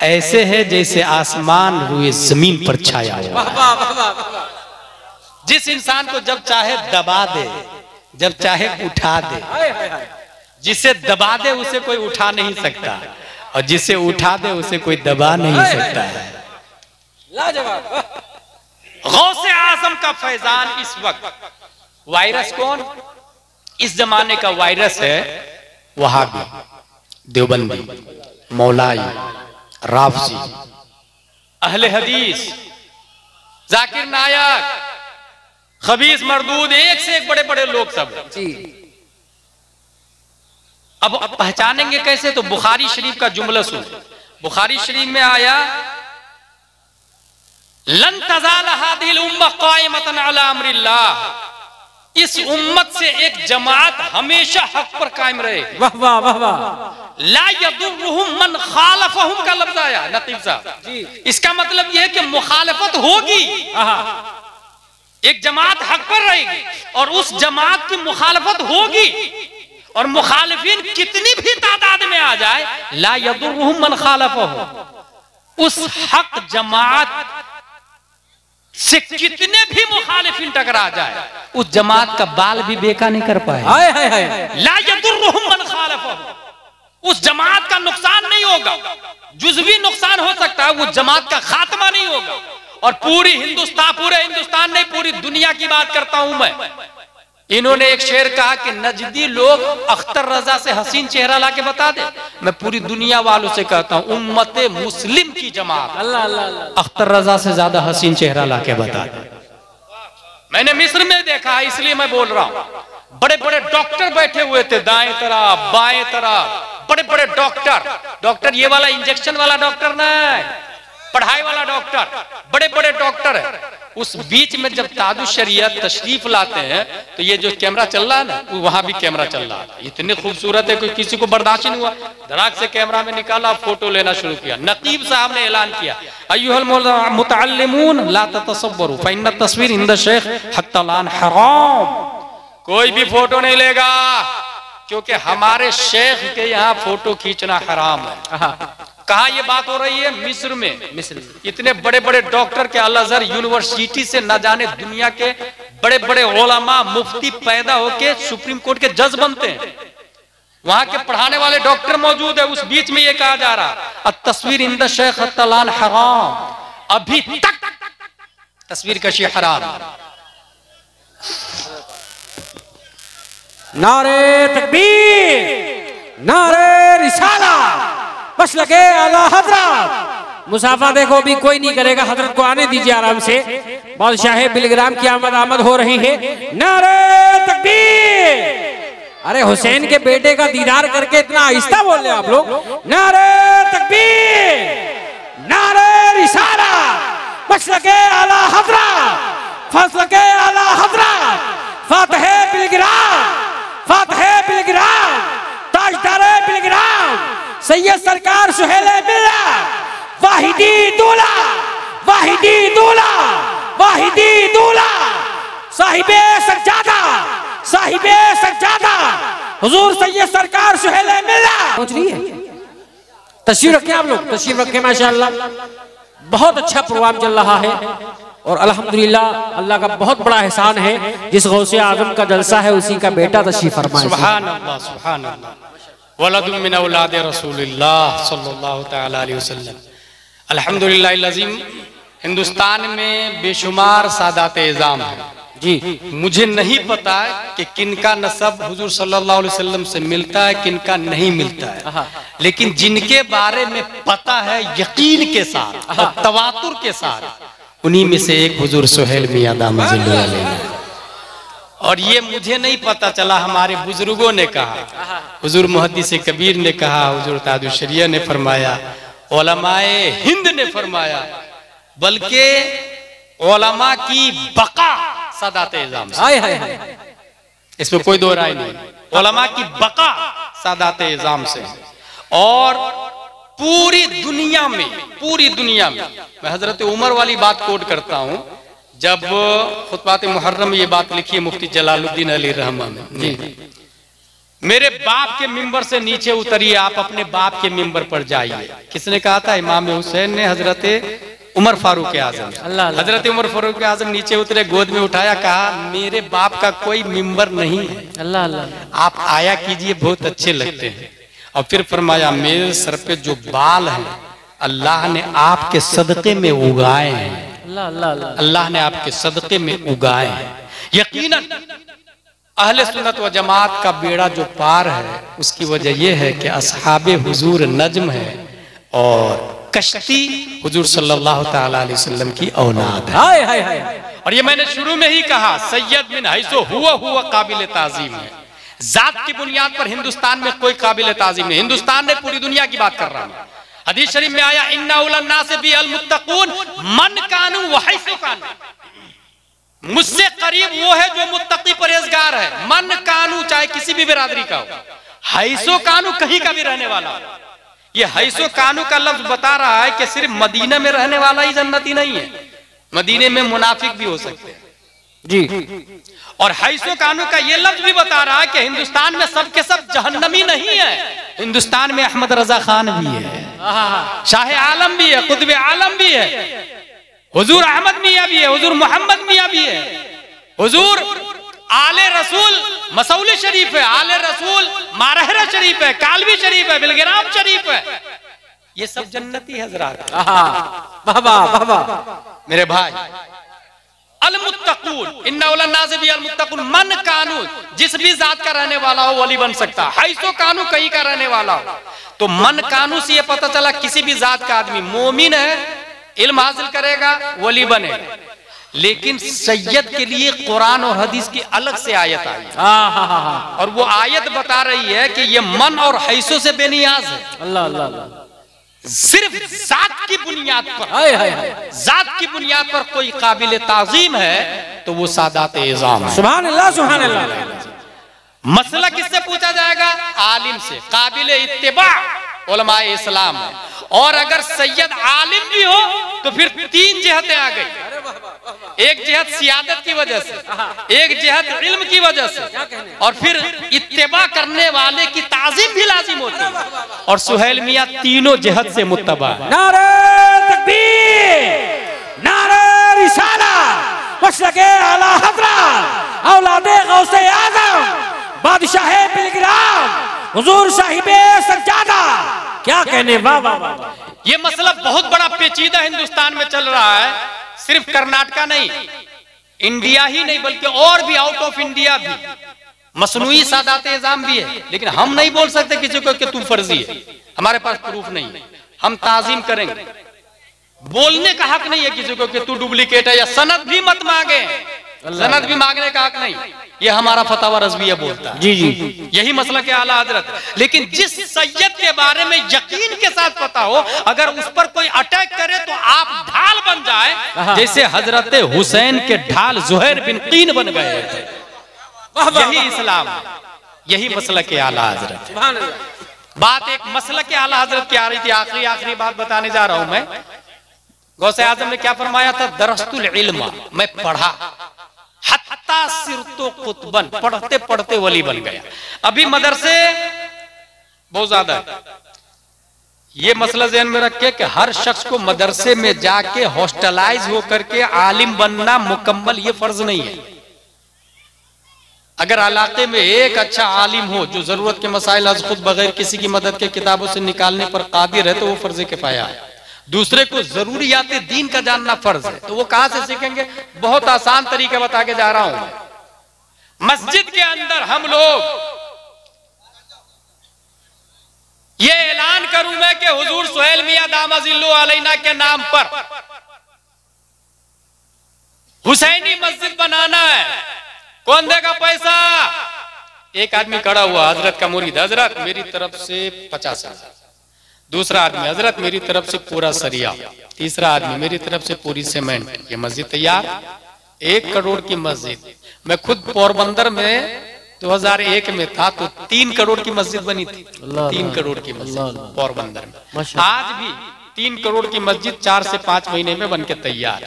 ऐसे है जैसे आसमान हुए जमीन पर छाया हुआ। जिस इंसान को जब चाहे दबा दे, जब चाहे उठा दे, जिसे दबा दे उसे कोई उठा नहीं सकता, और जिसे उठा दे उसे कोई दबा नहीं सकता है। लाजवाब। गौसे आजम का फैजान इस वक्त। वायरस कौन? इस जमाने का वायरस है वहाबी, देवबंदी, मौलाई, राफजी, अहले हदीस, जाकिर नायक, खबीस मरदूद, एक से एक बड़े बड़े लोग सब जी। अब पहचानेंगे कैसे? तो बुखारी शरीफ का जुमला सुन। बुखारी शरीफ में आया, लन तज़ाल हादिहिल उम्मह कायमतन अला अम्रिल्लाह। इस उम्मत से एक जमात हमेशा हक पर कायम रहे। वाह वाह वाह वाह। ला यदुर्रुहुम मन खालफहुम का लफ्ज आया नतीब साहब। इसका मतलब यह है कि मुखालफत होगी, एक जमात हक पर रहेगी और उस जमात की मुखालफत होगी, और मुखालिफिन कितनी भी तादाद में आ जाए, ला यदुर्रुहुम मन खालफहु, उस हक जमात से कितने भी मुखालिफिन टकरा जाए, उस जमात का बाल भी बेका नहीं कर पाए। ला यदुर्रुहुम मन खालफहु, उस जमात का नुकसान नहीं होगा, जुज़वी नुकसान हो सकता है, वो जमात का खात्मा नहीं होगा। और पूरे हिंदुस्तान नहीं, पूरी दुनिया की बात करता हूं मैं। इन्होंने एक शेर कहा कि नजदी लोग अख्तर रजा से हसीन चेहरा लाके बता दे। मैं पूरी दुनिया वालों से कहता हूं, उम्मते मुस्लिम की जमात अख्तर रजा से ज्यादा हसीन चेहरा लाके बता दे। मैंने मिस्र में देखा, इसलिए मैं बोल रहा हूं। बड़े बड़े डॉक्टर बैठे हुए थे, दाएं तरफ बाएं तरफ, बड़े बड़े डॉक्टर, ये वाला इंजेक्शन वाला डॉक्टर नहीं, पढ़ाई वाला डॉक्टर, बड़े बड़े डॉक्टर है। उस बीच में जब तादु शरीयत तशरीफ लाते हैं तो ये जो कैमरा चल रहा है ना, वहां भी कैमरा चल रहा है। इतने खूबसूरत है, कोई किसी को बर्दाश्त नहीं हुआ, धड़ाक से कैमरा में निकाला, फोटो लेना शुरू किया। नकीब साहब ने ऐलान किया, अय्युहल मुतअल्लिमून ला ततसव्वरू फइन्न तस्वीर इंद शेख हत्ता लान हराम। कोई भी फोटो नहीं लेगा, क्योंकि हमारे शेख के यहाँ फोटो खींचना हराम है। कहा ये बात हो रही है? मिस्र में। इतने बड़े बड़े डॉक्टर के अल अज़हर यूनिवर्सिटी से न जाने दुनिया के बड़े बड़े उलमा मुफ्ती पैदा होके सुप्रीम कोर्ट के जज बनते हैं। वहां के पढ़ाने वाले डॉक्टर मौजूद है। उस बीच में ये कहा जा रहा, तस्वीर इंद शेख तलान हराम, अभी तक तस्वीर कशी हराम। नारे तकबीर, नारे रिसाला, बस लगे आला हजरत। मुसाफा देखो अभी कोई नहीं करेगा, हजरत को आने दीजिए आराम से। बादशाह बिलग्राम की आमद हो रही है। नारे तकबीर। अरे हुसैन के बेटे का दीदार करके इतना आहिस्ता बोल रहे आप लोग। नारे तकबीर, नारे रिसाला, बस लगे आला हजरत, फस लगे आला हजरत, फातह बिलग्राम, फातह बिलग्राम, ताजदार बिलग्राम, सैयद सरकार सुहेले मिल्ला, वाहिदी दूल्हा, वाहिदी दूल्हा, वाहिदी दूल्हा, साहिबे सज्जादा, साहिबे सज्जादा, हुजूर सैयद सरकार सुहेले मिल्ला। पहुंच रही है, तशरीफ रखें आप लोग, तशरीफ रखें। माशाअल्लाह बहुत अच्छा प्रोग्राम चल रहा है और अल्हम्दुलिल्लाह अल्लाह का बहुत बड़ा एहसान है, जिस गौसे आजम का जलसा है उसी का बेटा तशरीफ फरमाए। सुभान अल्लाह, सुभान अल्लाह। वलदुम मिन औलाद रसूलिल्लाह सल्लल्लाहु तआला अलैहि वसल्लम। अल्हम्दुलिल्लाह अज़ीम, हिंदुस्तान में बेशुमार सादात इज़ाम है जी। मुझे नहीं पता कि किनका नसब हुजूर सल्लल्लाहु अलैहि वसल्लम से मिलता है, किनका नहीं मिलता है, लेकिन जिनके बारे में पता है यकीन के साथ और तवातुर के साथ, उन्हीं में से एक हुजूर सुहेल मियां दामद और ये मुझे नहीं पता चला, हमारे बुजुर्गों ने कहा, हुजूर मुहद्दिस कबीर ने कहा, हुजूर ताजुश शरिया ने फरमाया, उलमाए हिंद ने फरमाया, बल्कि उलमा की बका सादात इज़ाम से। इसमें कोई दो राय नहीं, उलमा की बका सादात इज़ाम से। और पूरी दुनिया में मैं हजरत उमर वाली बात कोट करता हूं, जब खुतबात मुहर्रम में ये बात लिखी है मुफ्ती जलालुद्दीन अली रहमान ने, मेरे बाप के मिंबर से नीचे उतरिए, आप अपने बाप के मिंबर पर जाइए। किसने कहा था? इमाम हुसैन ने हजरत उमर फारूक आजम। हजरत उमर फारूक आजम नीचे उतरे, गोद में उठाया, कहा मेरे बाप का कोई मिंबर नहीं है, अल्लाह अल्लाह आप आया कीजिए, बहुत अच्छे लगते हैं। और फिर फरमाया, मेरे सर पे जो बाल हैं अल्लाह ने आपके सदक़े में उगाए हैं, अल्लाह ने आपके सदक़े में उगाए हैं। यकीनन अहले सुन्नत व जमात का बेड़ा जो पार है, उसकी वजह यह है कि असहाबे हुजूर नज्म है और कश्ती हुजूर सल्लल्लाहु तआला अलैहि वसल्लम की औलाद है। और ये मैंने शुरू में ही कहा, सैयद मिन हैसो हुआ काबिल ताज़ीम है। जात की बुनियाद पर हिंदुस्तान में कोई काबिल ताज़ीम नहीं, हिंदुस्तान ने पूरी दुनिया की बात कर रहा हूं। हदीस शरीफ में आया, इन्ना उलन नास बि अल मुत्तकून मन कानू व हैसो कानू, मुझसे करीब वो है जो मुत्तकी परहेजगार है। मन कानू चाहे किसी भी बिरादरी का हो, हैसो कानू कहीं का भी रहने वाला। ये हैसो कानू का लफ्ज बता रहा है कि सिर्फ मदीना में रहने वाला ही जन्नती नहीं है, मदीने में मुनाफिक भी हो सकते हैं जी। और हैसो कानू का ये लफ्ज भी बता रहा है कि हिंदुस्तान में सब के सब जहन्नमी नहीं है, हिंदुस्तान में अहमद रजा खान भी है, शाह आलम भी है, कुतुब आलम भी है, हुजूर अहमद मियां भी है, हुजूर मोहम्मद मियां भी है, हुजूर आले रसूल मसौली शरीफ है, आले रसूल मारहरा शरीफ है, कालवी शरीफ है, बिलगिराम शरीफ है। ये सब जन्नती हजरात। मेरे भाई, अल मुत्तकून इन्ना उलन नास बि अल मुत्तकून मन कानू, जिस भी जात का रहने वाला हो वली बन सकता है। हैसो कानू कहीं का रहने वाला हो, तो मन कानू से ये पता चला किसी भी जात का आदमी मोमिन है, इल्म हासिल करेगा, वली बने। लेकिन सैयद के लिए कुरान और हदीस की अलग से आयत आई है, और वो आयत बता रही है कि ये मन और हैसो से बेनियाज है। अल्लाह अल्लाह, सिर्फ जात की बुनियाद पर, जात की बुनियाद पर कोई काबिल ताज़ीम है तो वो सादात इज़ाम है। सुभान अल्लाह, सुभान अल्लाह। मसला किससे पूछा जाएगा? आलिम से। काबिल इत्तिबा उलमाए इस्लाम है। और अगर सैयद आलिम भी हो तो फिर तीन जिहतें आ गई, एक जिहत सियादत की वजह से, एक जिहत इल्म की वजह से, और फिर इत्तिबा करने वाले की ताज़ीम भी लाजिम होती है। और सुहेल मियां तीनों जिहत से मुत्तबा है। नारे तकबीर, नारे रिसालत, मसलके आला हज़रत, औलादे गौसे आज़म, बादशाह बिलगिराम, हुजूर साहिबे सज्जादा। क्या कहने, वाह वाह वाह। ये मसला बहुत बड़ा पेचीदा हिंदुस्तान में चल रहा है, सिर्फ कर्नाटका नहीं, इंडिया ही नहीं बल्कि और भी आउट ऑफ इंडिया भी मसनूई सादात इज़ाम भी है। लेकिन हम नहीं बोल सकते किसी को कि तू फर्जी है, हमारे पास प्रूफ नहीं, हम ताज़ीम करेंगे। बोलने का हक नहीं है किसी को कि तू डुप्लीकेट है, या सनद भी मत मांगे, सनद भी मांगने का हक नहीं, ये हमारा फतवा रज़विया बोलता है। जी जी, यही मसला के आला हजरत। लेकिन जिस सैयद के बारे में यकीन के साथ पता हो, अगर उस पर कोई अटैक करे तो आप ढाल बन जाए, जैसे हजरत हुसैन के ढाल ज़ुहैर बिन कीन बन गए थे। यही इस्लाम, यही मसला के आला हजरत। बात एक मसला के आला हजरत की आ रही थी, आखिरी बात बताने जा रहा हूं मैं। गौसे आजम ने क्या फरमाया था? दरस्तुल इल्म, मैं पढ़ा, हत्ता सिरतो कुतबन, पढ़ते पढ़ते वली बन गया। अभी मदरसे बहुत ज्यादा है, ये मसला ज़हन में रख के कि हर शख्स को मदरसे में जाके हॉस्टलाइज होकर के आलिम बनना मुकम्मल ये फर्ज नहीं है। अगर इलाके में एक अच्छा आलिम हो जो जरूरत के मसाइल आज खुद बगैर किसी की मदद के किताबों से निकालने पर कादिर है तो वो फर्ज किफाया है। दूसरे को जरूरियात दीन का जानना फर्ज है, तो वो कहां से सीखेंगे? बहुत आसान तरीका बता के जा रहा हूं। मस्जिद के अंदर हम लोग ये ऐलान करूं मैं कि हुजूर सुहेल मियां दामजिल्लु अलैना के नाम पर हुसैनी मस्जिद बनाना है, कौन देगा पैसा? एक आदमी खड़ा हुआ, हजरत का मुरीद, हजरत मेरी तरफ से 50,000। दूसरा आदमी, हजरत मेरी तरफ से पूरा सरिया। तीसरा आदमी, मेरी तरफ से पूरी सीमेंट। ये मस्जिद तैयार, 1 करोड़ की मस्जिद। मैं खुद पोरबंदर में 2001 में था तो 3 करोड़ की मस्जिद बनी थी। 3 करोड़ की मस्जिद पोरबंदर में। आज भी 3 करोड़ की मस्जिद 4 से 5 महीने में बनके तैयार।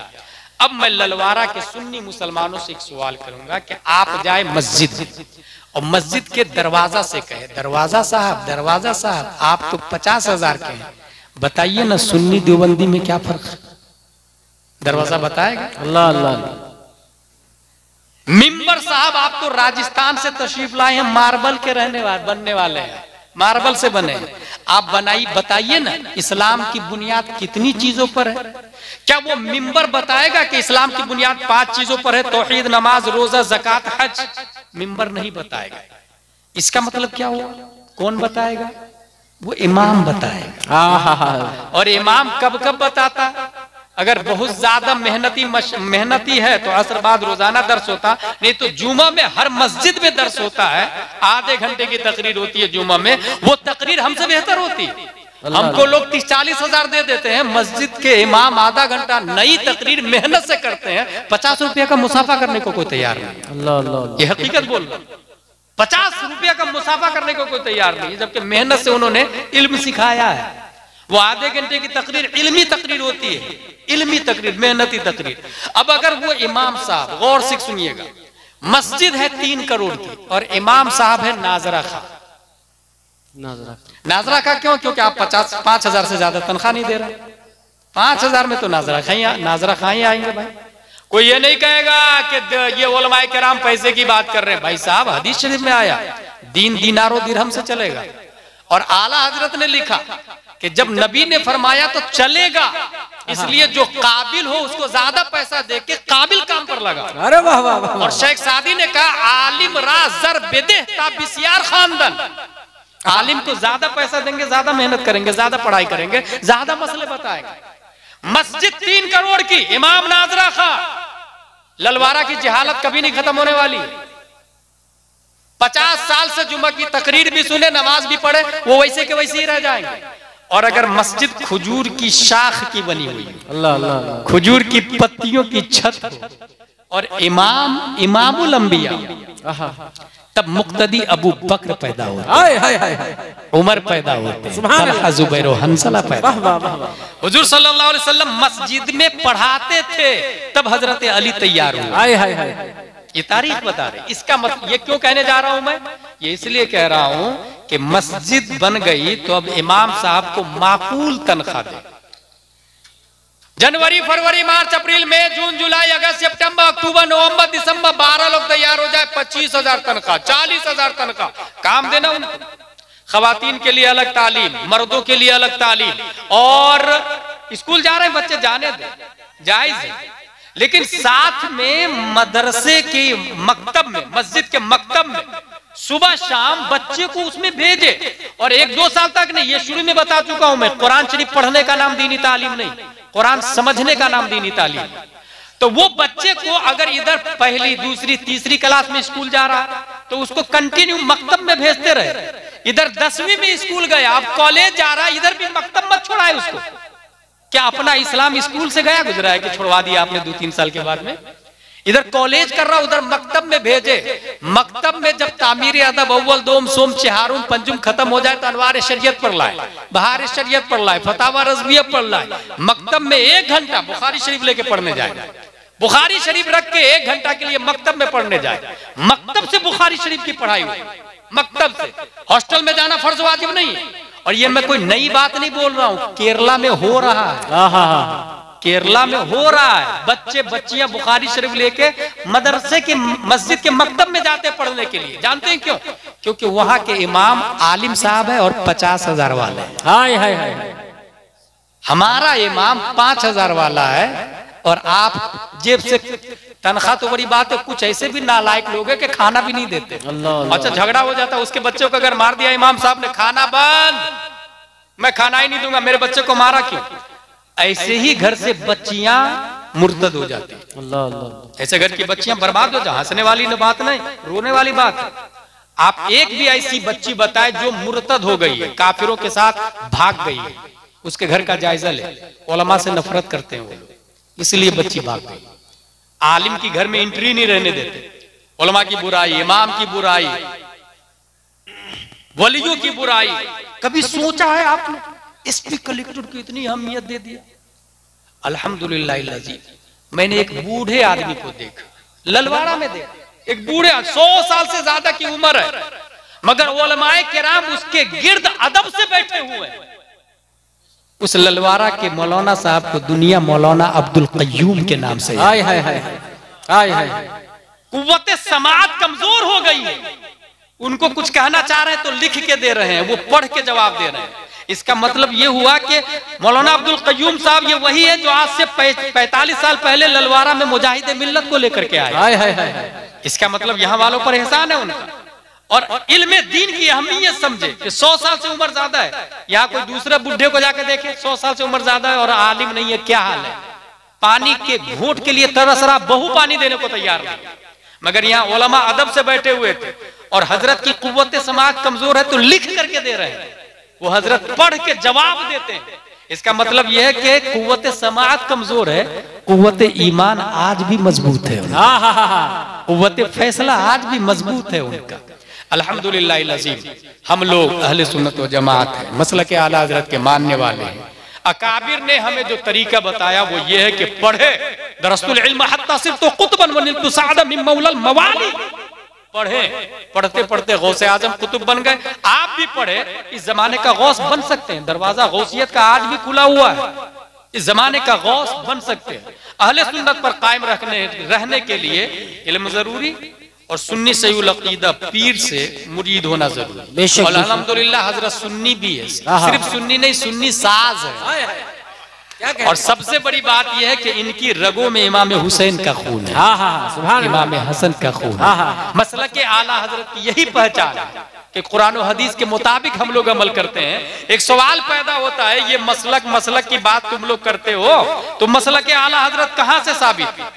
अब मैं ललवारा के सुन्नी मुसलमानों से एक सवाल करूंगा कि आप जाए मस्जिद और मस्जिद के दरवाजा से कहे, दरवाजा साहब आप तो 50,000 के हैं, बताइए ना सुन्नी देवबंदी में क्या फर्क है? दरवाजा बताएगा? अल्लाह अल्लाह। मिंबर साहब आप तो राजस्थान से तशरीफ लाए हैं, मार्बल के बनने वाले हैं, मार्बल से बने हैं। आप बताइए ना इस्लाम की बुनियाद कितनी चीजों पर है? क्या वो मिंबर बताएगा कि इस्लाम की बुनियाद 5 चीजों पर है, तौहीद, नमाज, रोजा, ज़कात, हज? मिंबर नहीं बताएगा। इसका मतलब क्या हुआ? कौन बताएगा? वो इमाम बताएगा। और इमाम कब कब बताता? अगर बहुत ज्यादा मेहनती है तो असर बाद रोजाना दर्स होता, नहीं तो जुमा में हर मस्जिद में दर्स होता है। आधे घंटे की तकरीर होती है जुमा में, वो तकरीर हमसे बेहतर होती है। हमको लोग 30-40 हजार दे देते हैं, मस्जिद के इमाम आधा घंटा नई तकरीर मेहनत से करते हैं, 50 रुपया का मुसाफा करने को कोई तैयार नहीं। अल्लाह अल्लाह, ये हकीकत बोल रहा हूं। 50 रुपया का मुसाफा करने को कोई तैयार नहीं, जबकि मेहनत से उन्होंने इल्म सिखाया है। वो आधे घंटे की तकरीर इल्मी तकरीर होती है, इल्मी तकरीर, मेहनती तकरीर। अब अगर वो इमाम साहब, गौर से सुनिएगा, मस्जिद है 3 करोड़ की और इमाम साहब है नाजरा खा। नाजरा का क्यों? क्योंकि आप 5,000 से ज्यादा तनख्वाह नहीं दे रहे। 5,000 में तो नाजरा खा ही आएंगे भाई। कोई ये नहीं कहेगा कि ये उलमाए किराम पैसे की बात कर रहे हैं। भाई साहब हदीस शरीफ में आया दीन दीनारो दिरहम से चलेगा, और आला हजरत ने लिखा कि जब नबी ने फरमाया तो चलेगा, इसलिए जो काबिल हो उसको ज्यादा पैसा दे के काबिल काम पर लगा। अरे वाह वाह वाह। और शेख सादी ने कहा आलिम रा जर बेदेहता बिसियार खानदन, आलिम को ज्यादा पैसा देंगे, ज्यादा मेहनत करेंगे, ज्यादा पढ़ाई करेंगे, ज्यादा मसले बताएंगे। मस्जिद 3 करोड़ की, इमाम नाजरा खा। ललवारा की जहालत कभी नहीं खत्म होने वाली। 50 साल से जुमा की तकरीर भी सुने, नमाज भी पढ़े, वो वैसे के वैसे ही रह जाएंगे। और अगर मस्जिद खजूर की शाख की बनी हुई, अल्लाह अल्लाह, खजूर की पत्तियों की छत हो, और इमामुल अंबिया, तब मुक्तदी अबू बकर पैदा हुआ, उमर पैदा होते, जुबैर और हंसला पैदा। हुजूर सल्लल्लाहु अलैहि वसल्लम मस्जिद में पढ़ाते थे, तब हजरत अली तैयार हुए। ये तारीख बता रहे। इसका मतलब ये क्यों कहने जा रहा हूं मैं? ये इसलिए कह रहा हूं कि मस्जिद बन गई तो अब इमाम साहब को माकूल तनख्वाह दे। जनवरी, फरवरी, मार्च, अप्रैल, मई, जून, जुलाई, अगस्त, सितंबर, अक्टूबर, नवंबर, दिसंबर 12 लोग तैयार हो जाए, 25,000 तनख्वाह, 40,000 तनख्वाह। काम देना उनको। खवातीन के लिए अलग तालीम, मर्दों के लिए अलग तालीम। और स्कूल जा रहे हैं बच्चे, जाने दे, जायज है, लेकिन साथ में मदरसे के मकतब में, मस्जिद के मकतब में सुबह शाम बच्चे को उसमें भेजे। और 1-2 साल तक नहीं, ये शुरू में बता चुका हूं मैं, कुरान शरीफ पढ़ने का नाम दीनी तालीम नहीं, कुरान समझने का नाम दीनी तालीम। तो वो बच्चे को अगर इधर पहली, दूसरी, तीसरी क्लास में स्कूल जा रहा तो उसको कंटिन्यू मकतब में भेजते रहे। इधर 10वीं में स्कूल गया, अब कॉलेज जा रहा है, इधर भी मकतब मत छोड़ाए उसको। क्या अपना इस्लाम स्कूल से गया गुजरा है कि छुड़वा दिया आपने 2-3 साल के बाद में? इधर कॉलेज कर रहा, उधर मकतब में भेजे। मकतब में जब तामीर अदब अव्वल, दोम, सोम, चहारुम, पंजुम खत्म हो जाए तो अनवार शरीयत पर लाए, बहार शरीयत पर लाए, फतावा रज़विया पर लाए। मकतब में 1 घंटा बुखारी शरीफ लेके पढ़ने जाए, बुखारी शरीफ रख के 1 घंटा के लिए मकतब में पढ़ने जाए। मकतब से बुखारी शरीफ की पढ़ाई हुई, मकतब से। हॉस्टल में जाना फर्ज वाजिब नहीं है। और ये मैं कोई नई बात नहीं बोल रहा हूं, केरला में हो रहा है, केरला में हो रहा है। बच्चे बच्चियां बुखारी शरीफ लेके मदरसे के, मस्जिद के मकतब में जाते पढ़ने के लिए। जानते हैं क्यों? क्योंकि वहां के इमाम आलिम साहब है और 50,000 वाले हैं। हाय हाय हाय। हमारा इमाम 5,000 वाला है और आप जेब से तनख्वाह तो बड़ी बात है, कुछ ऐसे भी नालायक लोग हैं कि खाना भी नहीं देते। अच्छा झगड़ा हो जाता है, उसके बच्चों को अगर मार दिया इमाम साहब ने, खाना बंद, मैं खाना ही नहीं दूंगा, मेरे बच्चे को मारा क्यों? ऐसे ही घर से बच्चियां मुर्तद हो जाती है। अल्लाह अल्लाह। ऐसे घर की बच्चियां बर्बाद हो जाए, हंसने वाली बात नहीं, रोने वाली बात है। आप एक भी ऐसी बच्ची बताए जो मुर्तद हो गई है, काफिरों के साथ भाग गई है, उसके घर का जायजा ले। उलमा से नफरत करते हैं वो लोग, इसलिए बच्ची भाग गई। आलिम की घर में एंट्री नहीं रहने देते। उलमा की बुराई, इमाम की बुराई, वलियों की बुराई, कभी सोचा है आपने? एसपी कलेक्टर को इतनी अहमियत दे दिया। अल्हम्दुलिल्लाह जी, मैंने एक बूढ़े आदमी को देखा, ललवाड़ा में देखा, एक बूढ़े 100 साल से ज्यादा की उम्र है, मगर उलमाए किराम उसके गिर्द अदब से बैठे हुए हैं। उस ललवाड़ा के मौलाना साहब को दुनिया मौलाना अब्दुल कय्यूम के नाम से। हाय हाय हाय हाय हाय। कुव्वते समाअत कमजोर हो गई है, उनको कुछ कहना चाह रहे हैं तो लिख के दे रहे हैं, वो पढ़ के जवाब दे रहे हैं। इसका मतलब ये हुआ कि मौलाना अब्दुल कय्यूम साहब ये वही है जो आज से 45 साल पहले ललवाड़ा में मुजाहिदे मिल्लत को लेकर के आए। हाय हाय हाय। इसका मतलब यहाँ वालों पर एहसान है उनका, और इल्मे दीन की अहमियत समझे कि 100 साल से उम्र ज्यादा है। यहाँ कोई दूसरे बुढ़े को जाकर देखे 100 साल से उम्र ज्यादा है और आलिम नहीं है, क्या हाल है? पानी के घूंट के लिए तरस रहा, बहु पानी देने को तैयार नहीं, मगर यहाँ उलमा अदब से बैठे हुए थे। और हजरत की कुव्वत समाअत कमजोर है तो लिख करके दे रहे हैं, वो हजरत पढ़ के जवाब देते हैं। इसका मतलब यह है कि कुव्वत समाअत कमजोर है, कुव्वत ईमान आज भी मजबूत है, कुव्वत फैसला आज भी मजबूत है उनका। अल्हम्दुलिल्लाह अज़ीम, हम लोग अहले सुन्नत व जमात है, मसलक आला हजरत के मानने वाले हैं। अकाबिर ने हमें जो तरीका बताया वो ये है कि पढ़े दरस्तुल इल्म हत्ता सिर्फ कुतुबन व निलतु सादा मिन मौलल मवाली। पढ़े, पढ़ते पढ़ते गौसे आजम कुतुब बन गए। आप भी पढ़े, इस जमाने का गौस बन सकते हैं। दरवाजा गौसियत का आज भी खुला हुआ है, इस जमाने का गौस बन सकते हैं। अहले सुन्नत पर कायम रहने के लिए इल्म जरूरी और सुन्नी सहीउल अकीदा पीर से मुरीद होना जरूरी। और अल्हम्दुलिल्लाह हजरत सुन्नी भी है, सिर्फ सुन्नी नहीं, सुन्नी साज है। और सबसे बड़ी बात यह है कि इनकी रगों में इमाम हुसैन का खून है, इमाम हसन का खून है। मसलक आला हजरत की यही पहचान है कि कुरान और हदीस के मुताबिक हम लोग अमल करते हैं। एक सवाल पैदा होता है, ये मसलक की बात तुम लोग करते हो तो मसलक आला हजरत कहां से साबित है?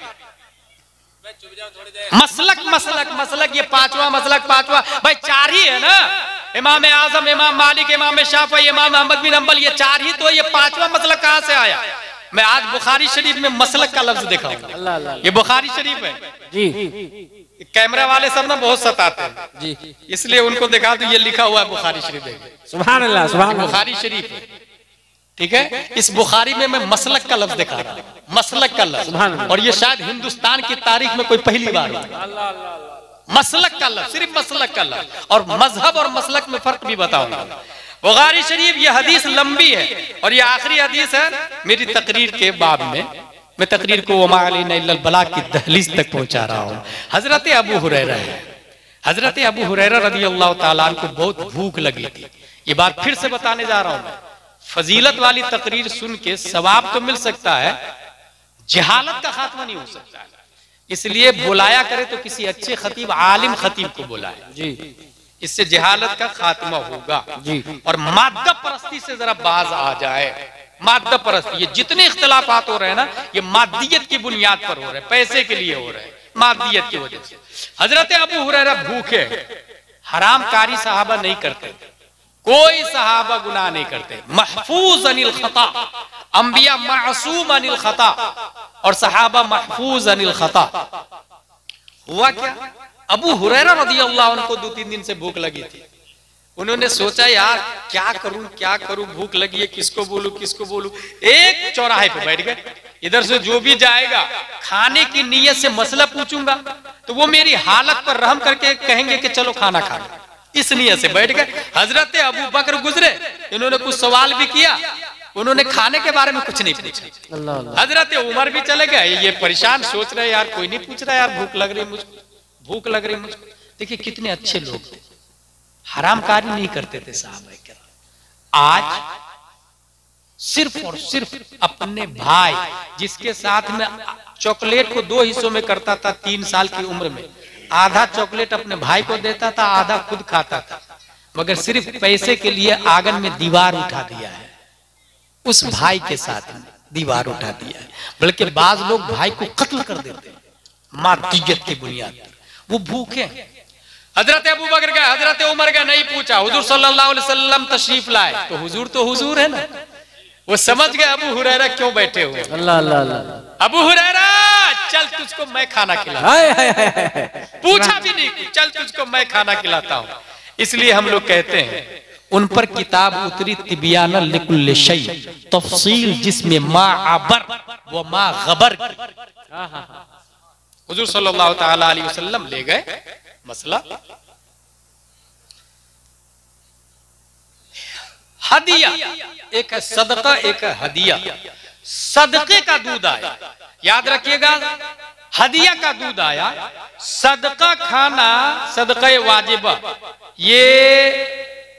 मसलक ये पांचवा मसलक, पांचवा भाई 4 ही है ना, इमाम आजम, इमाम मालिक, इमाम शाफी, इमाम अहमद बिन हंबल, ये 4 ही तो, ये 5वां मसलक कहां से आया? मैं आज बुखारी शरीफ में मसलक का लफ्ज देखा हूं, ये बुखारी शरीफ है जी। कैमरा वाले सब ना बहुत सताते हैं जी, इसलिए उनको दिखा दो, ये लिखा हुआ है बुखारी शरीफ, सुभान अल्लाह, सुभान अल्लाह, बुखारी शरीफ है, ठीक है। इस बुखारी में मैं मसलक का लफ्ज दिखा रहा हूं, मसलक का लफ्ज, और ये शायद हिंदुस्तान की तारीख में कोई पहली बार है। मसलक का लफ्ज, सिर्फ मसलक का लफ्ज, और मजहब और मसलक में फर्क भी बताऊंगा। बुखारी शरीफ ये हदीस लंबी है और ये आखिरी हदीस है मेरी तकरीर के बाब में। मैं तकरीर को वमा अलैना इल्लल बलाग की दहलीज तक पहुंचा रहा हूं। हजरत अबू हुरैरा है, हजरत अबू हुरैरा रदियल्लाहु ताला अन्हु को बहुत भूख लगी थी। ये बात फिर से बताने जा रहा हूं मैं। फजीलत वाली तकरीर सुन के सवाब तो मिल सकता है, जहालत का खात्मा नहीं हो सकता है। इसलिए बुलाया करे तो किसी अच्छे खतीब, आलिम खतीब को बुलाए जी, इससे जहालत का खात्मा होगा जी। और माद्दा परस्ती से जरा बाज आ जाए। माद्दा परस्ती, ये जितने इख्तिलाफात हो रहे हैं ना, ये मादियत की बुनियाद पर हो रहे हैं, पैसे के लिए हो रहे हैं, मादियत की वजह से। हजरत अबू हुरैरा भूखे, हरामकारी सहाबा नहीं करते, कोई सहाबा गुनाह नहीं करते, महफूज अनिल खता, अंबिया मासूम अनिल खता और सहाबा महफूज अनिल खता। हुआ क्या, अबू हुरैरा रदियल्लाहु अन्हु को 2-3 दिन से भूख लगी थी। उन्होंने सोचा यार क्या करूं, भूख लगी है, किसको बोलूं। एक चौराहे पे बैठ गए, इधर से जो भी जाएगा खाने की नीयत से मसला पूछूंगा तो वो मेरी हालत पर रहम करके कहेंगे कि चलो खाना खा लो, इस नियत से बैठ गए। हजरत अबू बकर गुजरे, इन्होंने कुछ सवाल भी किया, उन्होंने खाने के बारे में कुछ नहीं पूछा। हजरत उमर भी चले गए, ये परेशान सोच रहे यार कोई नहीं पूछ रहा यार, भूख लग रही मुझको। देखिए कितने अच्छे लोग थे, हरामकारी नहीं करते थे साहब। आज सिर्फ और सिर्फ अपने भाई जिसके साथ में चॉकलेट को 2 हिस्सों में करता था 3 साल की उम्र में, आधा चॉकलेट अपने भाई को देता था, आधा खुद खाता था, मगर सिर्फ पैसे के लिए आंगन में दीवार उठा दिया है उस भाई के साथ में। दीवार उठा दिया है। बल्कि बाज लोग भाई को कत्ल कर देते हैं मादियत की बुनियाद पर। वो भूखे हैं। हजरत अबू बकर गए, हजरत उमर गए, नहीं पूछा। हुजूर सल्लल्लाहु अलैहि वसल्लम तशरीफ लाए तो हुजूर है ना, वो समझ गए अबू हुरैरा क्यों बैठे हुए। अल्लाह अल्लाह अल्लाह। अबू हुरैरा चल तुझको मैं खाना खिलाता हूं। पूछा भी नहीं, चल तुझको मैं खाना खिलाता हूं। इसलिए हम लोग कहते हैं उन पर किताब उतरी तिबियाना लिकुल्लि शै, तफसील जिसमें मा अबर व मा गबर। हुजूर सल्लल्लाहु तआला अलैहि वसल्लम ले गए मसला हदिया, एक है सदका, एक है हदिया। सदके का दूध आया, याद रखिएगा, हदिया का दूध आया। सदका खाना, सदका वाजिबा, ये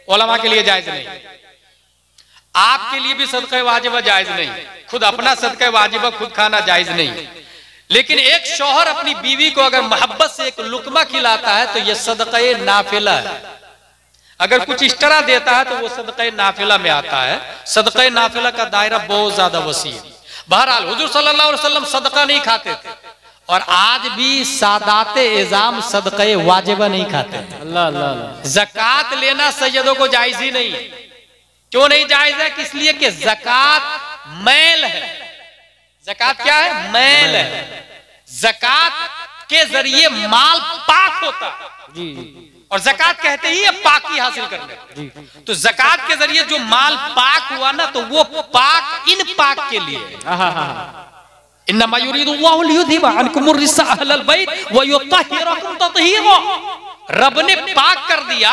उलमा के लिए जायज नहीं, आपके लिए भी सदका वाजिबा जायज नहीं। खुद अपना सदका वाजिबा खुद खाना जायज नहीं। लेकिन एक शौहर अपनी बीवी को अगर मोहब्बत से एक लुकमा खिलाता है तो यह सदका नाफिला है। अगर कुछ एक्स्ट्रा देता है तो वो सदका नाफिला में आता है। सदका नाफिला का दायरा बहुत ज्यादा वसी है। बहरहाल हुजूर सल्लल्लाहु अलैहि वसल्लम सदका नहीं खाते थे और आज भी सादाते इज़ाम सदका वाजिबा नहीं खाते। अल्लाह अल्लाह। ज़कात लेना सैयदों को जायज ही नहीं है। क्यों नहीं जायज है? इसलिए कि ज़कात मैल है। ज़कात क्या है? मैल है। ज़कात के जरिए माल पाक होता है और ज़कात कहते ही है पाकी हासिल करने। तो ज़कात के जरिए जो माल पाक हुआ ना, तो वो पाक इन पाक के लिए। इन्नमा युरीदुल्लाहु लियुज़हिबा अन्कुमुर रिज्सा अहलल बैत व युत्तहिरकुम तत्हीरा। रब ने पाक कर दिया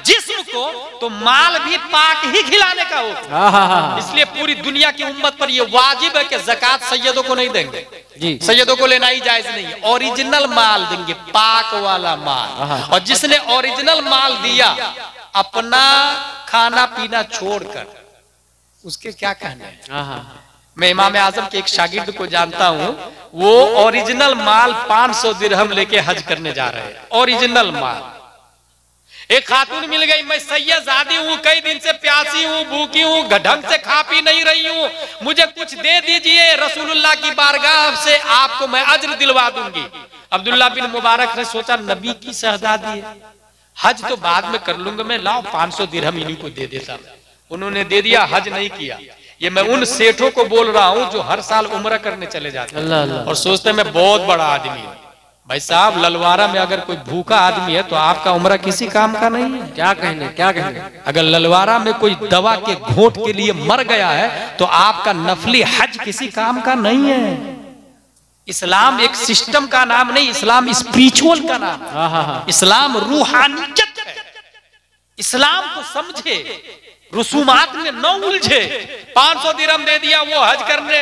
जिस्म को, तो माल भी पाक ही खिलाने का होगा। इसलिए पूरी दुनिया की उम्मत पर यह वाजिब है कि ज़कात सैयदों को नहीं देंगे जी। सैयदों को लेना ही जायज नहीं है। ओरिजिनल माल देंगे, पाक वाला माल। और जिसने ओरिजिनल माल दिया अपना खाना पीना छोड़कर, उसके क्या कहना है? मैं इमाम आजम के एक शागिर्द को जानता हूं, वो ओरिजिनल माल 500 दिरहम लेके हज करने जा रहे हैं। ओरिजिनल माल। एक खातून मिल गई, मैं सैयदादी हूं, कई दिन से प्यासी हूं, भूखी हूं, ढंग से खा पी नहीं रही हूं, मुझे कुछ दे दीजिए, रसूलुल्लाह की बारगाह से आपको मैं अज्र दिलवा दूंगी। अब्दुल्ला बिन मुबारक ने सोचा नबी की शहजादी है, हज तो बाद में कर लूंगा मैं, लाओ 500 दिरहम इन्हीं को दे देता। उन्होंने दे दिया, हज नहीं किया। ये मैं उन सेठों को बोल रहा हूं जो हर साल उम्रा करने चले जाते हैं और सोचते मैं बहुत बड़ा आदमी हूं। भाई साहब, ललवारा में अगर कोई भूखा आदमी है तो आपका उम्रा किसी काम का नहीं है। क्या कहने। अगर ललवारा में कोई दवा के घोट के लिए मर गया है तो आपका नफली हज किसी काम का नहीं है। इस्लाम एक सिस्टम का नाम नहीं, इस्लाम स्पिरिचुअल का नाम। इस्लाम रूहानियत है। इस्लाम को समझे, रसूमात में न उलझे। 500 दिरहम दे दिया, वो हज करने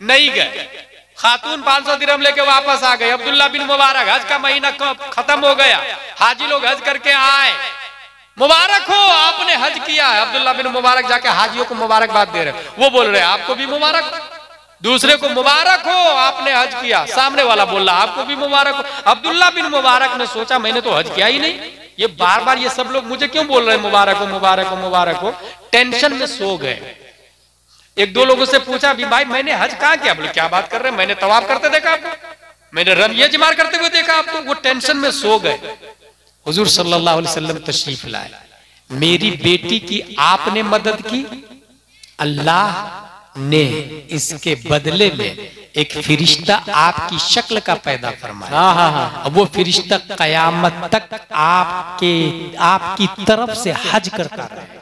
नहीं गए। खातून 500 दिरहम लेके वापस आ गए। अब्दुल्ला बिन मुबारक, हज का महीना खत्म हो गया, हाजी लोग हज करके आए, मुबारक हो आपने हज किया है। अब्दुल्ला बिन मुबारक जाके हाजियों को मुबारकबाद दे रहे, वो बोल रहे आपको भी मुबारक। दूसरे को मुबारक हो आपने हज किया, सामने वाला बोल रहा आपको भी मुबारक हो। अब्दुल्ला बिन मुबारक ने सोचा मैंने तो हज किया ही नहीं, ये बार बार ये सब लोग मुझे क्यों बोल रहे हैं मुबारक हो मुबारक हो मुबारक हो। टेंशन में सो गए। एक दो लोगों से पूछा भी भाई मैंने हज कहाँ किया? बोले क्या बात कर रहे हैं, मैंने तवाफ करते देखा आपको, मैंने रमिया जमार करते हुए देखा आपको। वो टेंशन में सो गए। हुजूर सल्लल्लाहु अलैहि वसल्लम तशरीफ लाए, मेरी बेटी की आपने मदद की, अल्लाह ने इसके बदले में एक फिरिश्ता आपकी शक्ल का पैदा फरमाया। अब वो फिरिश्ता कयामत तक आपकी तरफ से हज करता रहेगा।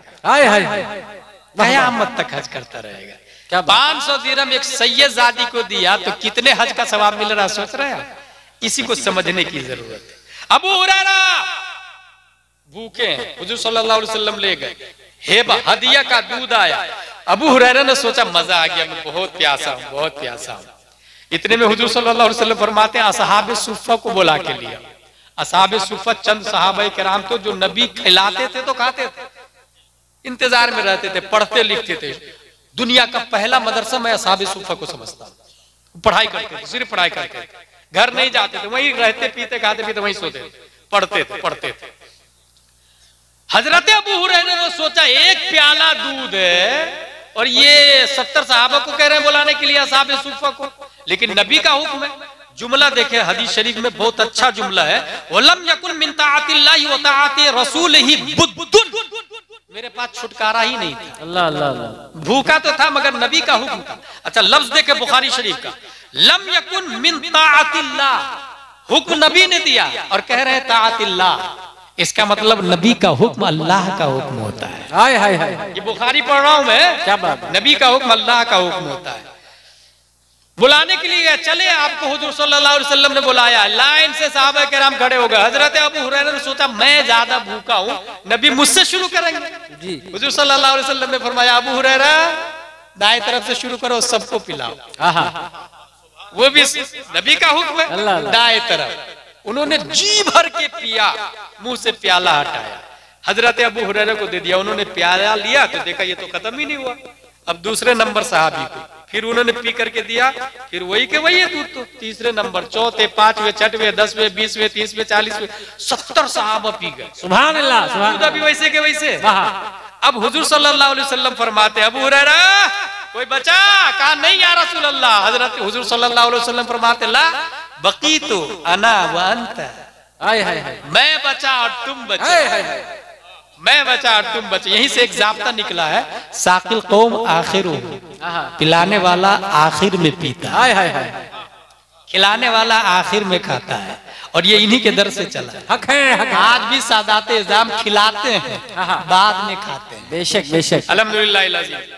कयामत तक हज करता रहेगा। क्या 500 दिरहम एक सैयदादी को दिया तो कितने हज का सवाब मिल रहा, सोच रहे हैं? इसी को समझने की जरूरत है। अबू हुरैरा भूखे हैं, हुजूर सल्लल्लाहु अलैहि वसल्लम ले गए, हेबा हदिया का दूध आया। अबू हुरैरा ने सोचा मजा आ गया, मैं बहुत प्यासा हूं, बहुत प्यासा हूं। इतने में हुजूर सल्लल्लाहु अलैहि वसल्लम फरमाते हैं असहाबे सुफ़्फ़ा को बुला के लिया। असहाबे सुफ़्फ़ा चंद सहाबाए किराम तो जो नबी खिलाते थे तो खाते थे, इंतजार में रहते थे, पढ़ते लिखते थे। दुनिया का पहला मदरसा मैं असहाबे सुफ़्फ़ा को समझता हूं। पढ़ाई करते थे, सिर्फ पढ़ाई करते थे, घर नहीं जाते थे, वहीं रहते पीते खाते पीते वहीं सोते थे, पढ़ते थे। हजरत अबू हुरैरा ने सोचा एक प्याला दूध है और ये 70 सहाबा को कह रहे हैं बुलाने के लिए, असहाबे सूफा को। लेकिन नबी का हुक्म है। जुमला देखे हदीस शरीफ में, बहुत अच्छा जुमला है, वलम यकुन मिन ताअतिल्लाहि व ताअति रसूलिही बुद्दुन, मेरे पास छुटकारा ही नहीं था। अल्लाह अल्लाह अल्लाह। भूखा तो था मगर नबी का हुक्म था। अच्छा लफ्ज देखे बुखारी शरीफ का, लम यकुन मिन ताअतिल्लाह, हुक्म नबी ने दिया और कह रहे ताअतिल्लाह, इसका मतलब नबी का हुक्म अल्लाह का हुक्म होता है। हाय हाय हाय, ये बुखारी पढ़ रहा हूं मैं, क्या बात है। नबी का हुक्म अल्लाह का हुक्म होता है। बुलाने के लिए चले, आपको हुजूर सल्लल्लाहु अलैहि वसल्लम ने बुलाया, लाइन से सहाबा किराम खड़े हो गए। हजरत अबू हुरैरा ने सोचा मैं ज्यादा भूखा हूं, नबी मुझसे शुरू करेंगे जी। हुजूर सल्लल्लाहु अलैहि वसल्लम ने फरमाया अबू हुरैरा दाएं तरफ से शुरू करो, सबको पिलाओ। वो भी नबी का हुक्म है, दाएं तरफ। उन्होंने जी भर के पिया, मुंह से प्याला हटाया, हजरत अबू हुरैरा को दे दिया। उन्होंने प्याला लिया तो देखा ये तो खत्म ही नहीं हुआ। अब दूसरे नंबर सहाबी को, फिर उन्होंने पी करके दिया, फिर वही के वही है दूध। तो तीसरे नंबर, चौथे, पांचवे, छठवें, 10वें, 20वें, 30वें, 40वें, 70 सहाबा पी गए। सुभान अल्लाह, सुभान अल्लाह। भी वैसे के वैसे। अब हुजूर सल्लल्लाहु अलैहि वसल्लम फरमाते अबू हुरैरा कोई बचा? कहा नहीं या रसूल अल्लाह। हजरत हुजूर सल्लल्लाहु अलैहि वसल्लम फरमाते ला बकीतु अना व अंत, हाय हाय हाय, मैं बचा और तुम बचे, मैं बचा और तुम बचे। यहीं से एक जाब्ता निकला है, साकिल कौम आखिर, पिलाने वाला आखिर में पीता, हाय हाय हाय, खिलाने वाला आखिर में खाता है। और ये इन्हीं के दर से चला है। हक है, हक है। आज भी सादाते इज़ाम खिलाते हैं, बाद में खाते हैं। बेशक बेशक। अल्हम्दुलिल्लाह अज़ीज़।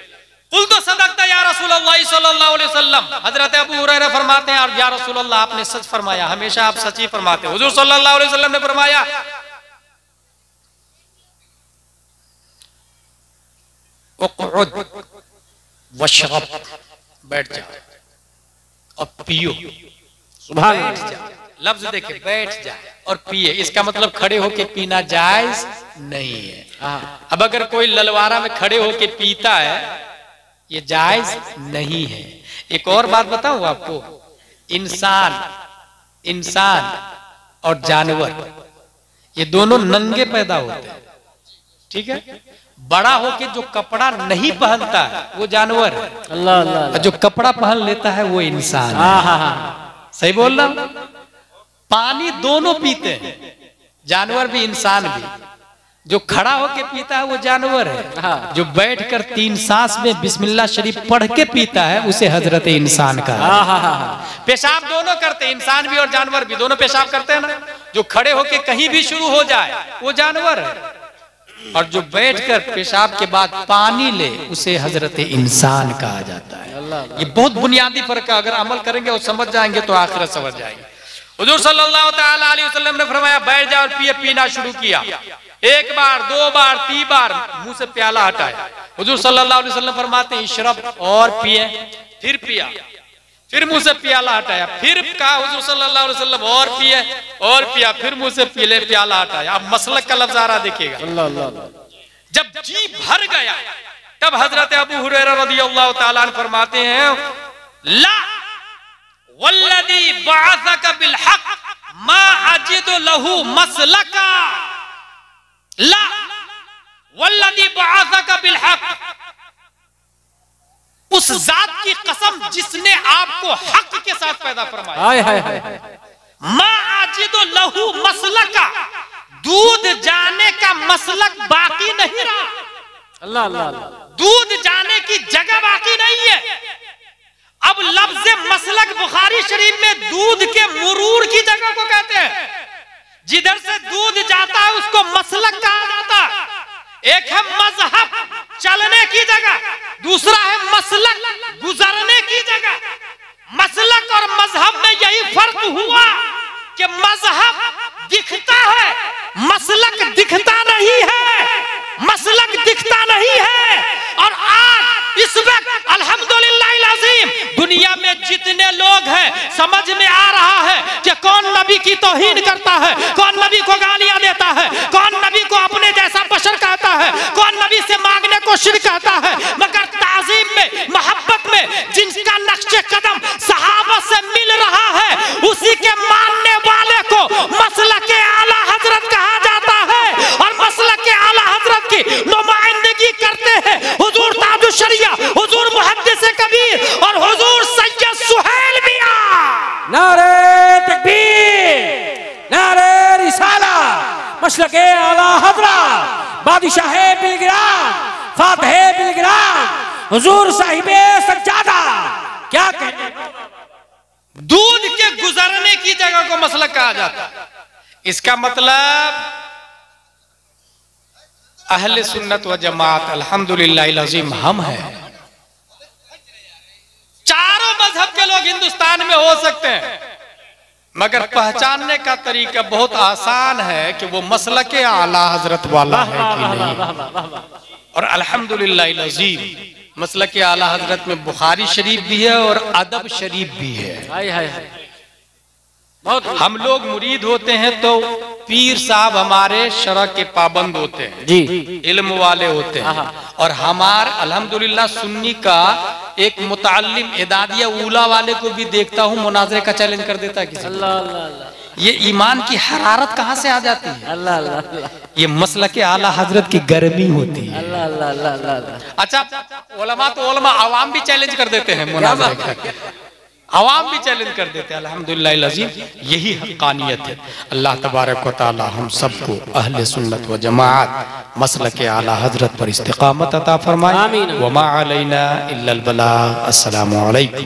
कुल तो सदक़ता या रसूलल्लाह सल्लल्लाहु अलैहि वसल्लम। हजरत अबू हुरैरा फरमाते हैं और या रसूलल्लाह आपने सच फरमाया, हमेशा आप सच ही फरमाते हैं। हुजूर सल्लल्लाहु अलैहि वसल्लम ने फरमाया उक़उद वशरब, बैठ जाओ और पियो। सुभान बैठ जाओ, लफ्ज देखे, बैठ जाए और पिए। इसका मतलब खड़े होके पीना जायज नहीं है। अब अगर कोई ललवारा में खड़े होके पीता है, ये जायज नहीं है। एक और बात बताऊं आपको, इंसान और जानवर ये दोनों नंगे पैदा होते हैं, ठीक है। बड़ा होके जो कपड़ा नहीं पहनता है वो जानवर है, अल्लाह अल्लाह। जो कपड़ा पहन लेता है वो इंसान है। सही बोल रहा हूं? पानी दोनों पीते हैं, जानवर भी इंसान भी। जो खड़ा होके पीता है वो जानवर है, जो बैठकर 3 सांस में बिस्मिल्लाह शरीफ पढ़ के पीता है उसे हजरत इंसान का। पेशाब दोनों करते हैं, इंसान भी और जानवर भी, दोनों पेशाब करते हैं ना। जो खड़े होके कहीं भी शुरू हो जाए वो जानवर है, और जो बैठकर पेशाब के बाद पानी ले उसे हजरत इंसान कहा जाता है। ये बहुत बुनियादी फर्क है, अगर अमल करेंगे और समझ जाएंगे तो आखिरत समझ जाएंगे। हुजूर सल्लल्लाहु तआला अलैहि वसल्लम ने फरमाया बैठ जाओ और पिए। पीना शुरू किया, 1 बार 2 बार 3 बार, मुंह से प्याला हटाया। हुजूर सल्लल्लाहु अलैहि वसल्लम फरमाते हैं इशरब, और पिए। फिर पिया, फिर मुंह से प्याला हटाया। फिर कहा हुजूर सल्लल्लाहु अलैहि वसल्लम और पिए, और पिया, फिर मुंह से पीले प्याला हटाया। अब मसलक का लफ्ज आ रहा देखिएगा। जब जी भर गया तब हजरत अबू हुरैरा रज़ियल्लाहु ताला अन्हु फरमाते हैं ला वल्लज़ी बअसका बिल हक मा अजिदु लहू मसलका, ला वल्लज़ी बअसका बिल हक, उस जात की कसम जिसने आपको हक के साथ पैदा फरमाया। हाय हाय हाय, मा अजिदु लहू मसलका, दूध जाने का मसलक बाकी नहीं रहा। अल्लाह अल्लाह। दूध जाने की जगह बाकी नहीं है। अब लफ्ज मसलक बुखारी शरीफ में दूध के मुरूर की जगह को कहते हैं। जिधर से दूध जाता है उसको मसलक कहा जाता है। एक है मजहब, चलने की जगह, दूसरा है मसलक, गुजरने की जगह। मसलक और मजहब में यही फर्क हुआ कि मजहब दिखता है, मसलक दिखता नहीं है, मसलक दिखता नहीं है। और आज इस वक्त अल्हम्दुलिल्लाह अज़ीम दुनिया में जितने लोग हैं समझ में आ रहा है कि कौन नबी की तौहीन करता है, कौन नबी को गालियां देता है, कौन नबी को अपने जैसा बशर कहता है, कौन नबी से मांगने को शिर्क कहता है। मगर ताज़ीम में, मोहब्बत में जिनका नक्शे कदम सहाबा से मिल रहा है उसी के मानने वाले को मसलक आला हजरत कहा जाता है। और मसलक आला हजरत की नुमाइंदगी करते हैं हुजूर ताजुश शरिया नारे तकबीर, नारे रिसाला, मसलके आला हज़रत बादशाह बिलगिराम, फातिह बिलगिराम, हुजूर साहिबे सज्जादा। क्या कहते हैं? दूध के गुजरने की जगह को मसलक कहा जाता है। इसका मतलब अहले सुन्नत व जमात अल्हम्दुलिल्लाहिल अज़ीम हम हैं। चारों मजहब के लोग हिंदुस्तान में हो सकते हैं, मगर पहचानने का तरीका बहुत आसान है कि वो मसलके आला हजरत वाला है कि नहीं। और अल्हम्दुलिल्लाहिल अज़ीम मसलके आला हजरत में बुखारी शरीफ भी है और अदब शरीफ भी है। हाय हाय हाय। हम लोग मुरीद होते हैं तो पीर साहब हमारे शरअ के पाबंद होते हैं जी, इल्म वाले होते हैं। और हमार अल्हम्दुलिल्लाह सुन्नी का एक मुताल्लिम इदादिया ऊला वाले को भी देखता हूँ मुनाजरे का चैलेंज कर देता है किसी। अल्लाह अल्लाह अल्लाह। ये ईमान की हरारत कहाँ से आ जाती है? अल्लाह अल्लाह अल्लाह। ये मसलके आला हजरत की गर्मी होती है। अल्लाह अल्लाह अल्लाह अल्लाह। अच्छा, उलमा तो उलमा आवाम भी चैलेंज कर देते हैं मुनाजरे का, आवाम भी चैलेंज कर देते हैं। अल्हम्दुलिल्लाह अज़ीम यही हक़ानियत है। अल्लाह तबारक व तआला हम सबको अहले सुन्नत व जमाअत मसलके आला हजरत पर इस्तिक़ामत अता फरमाए। आमीन। व मा अलैना इल्लल बलाग। अस्सलामु अलैकुम।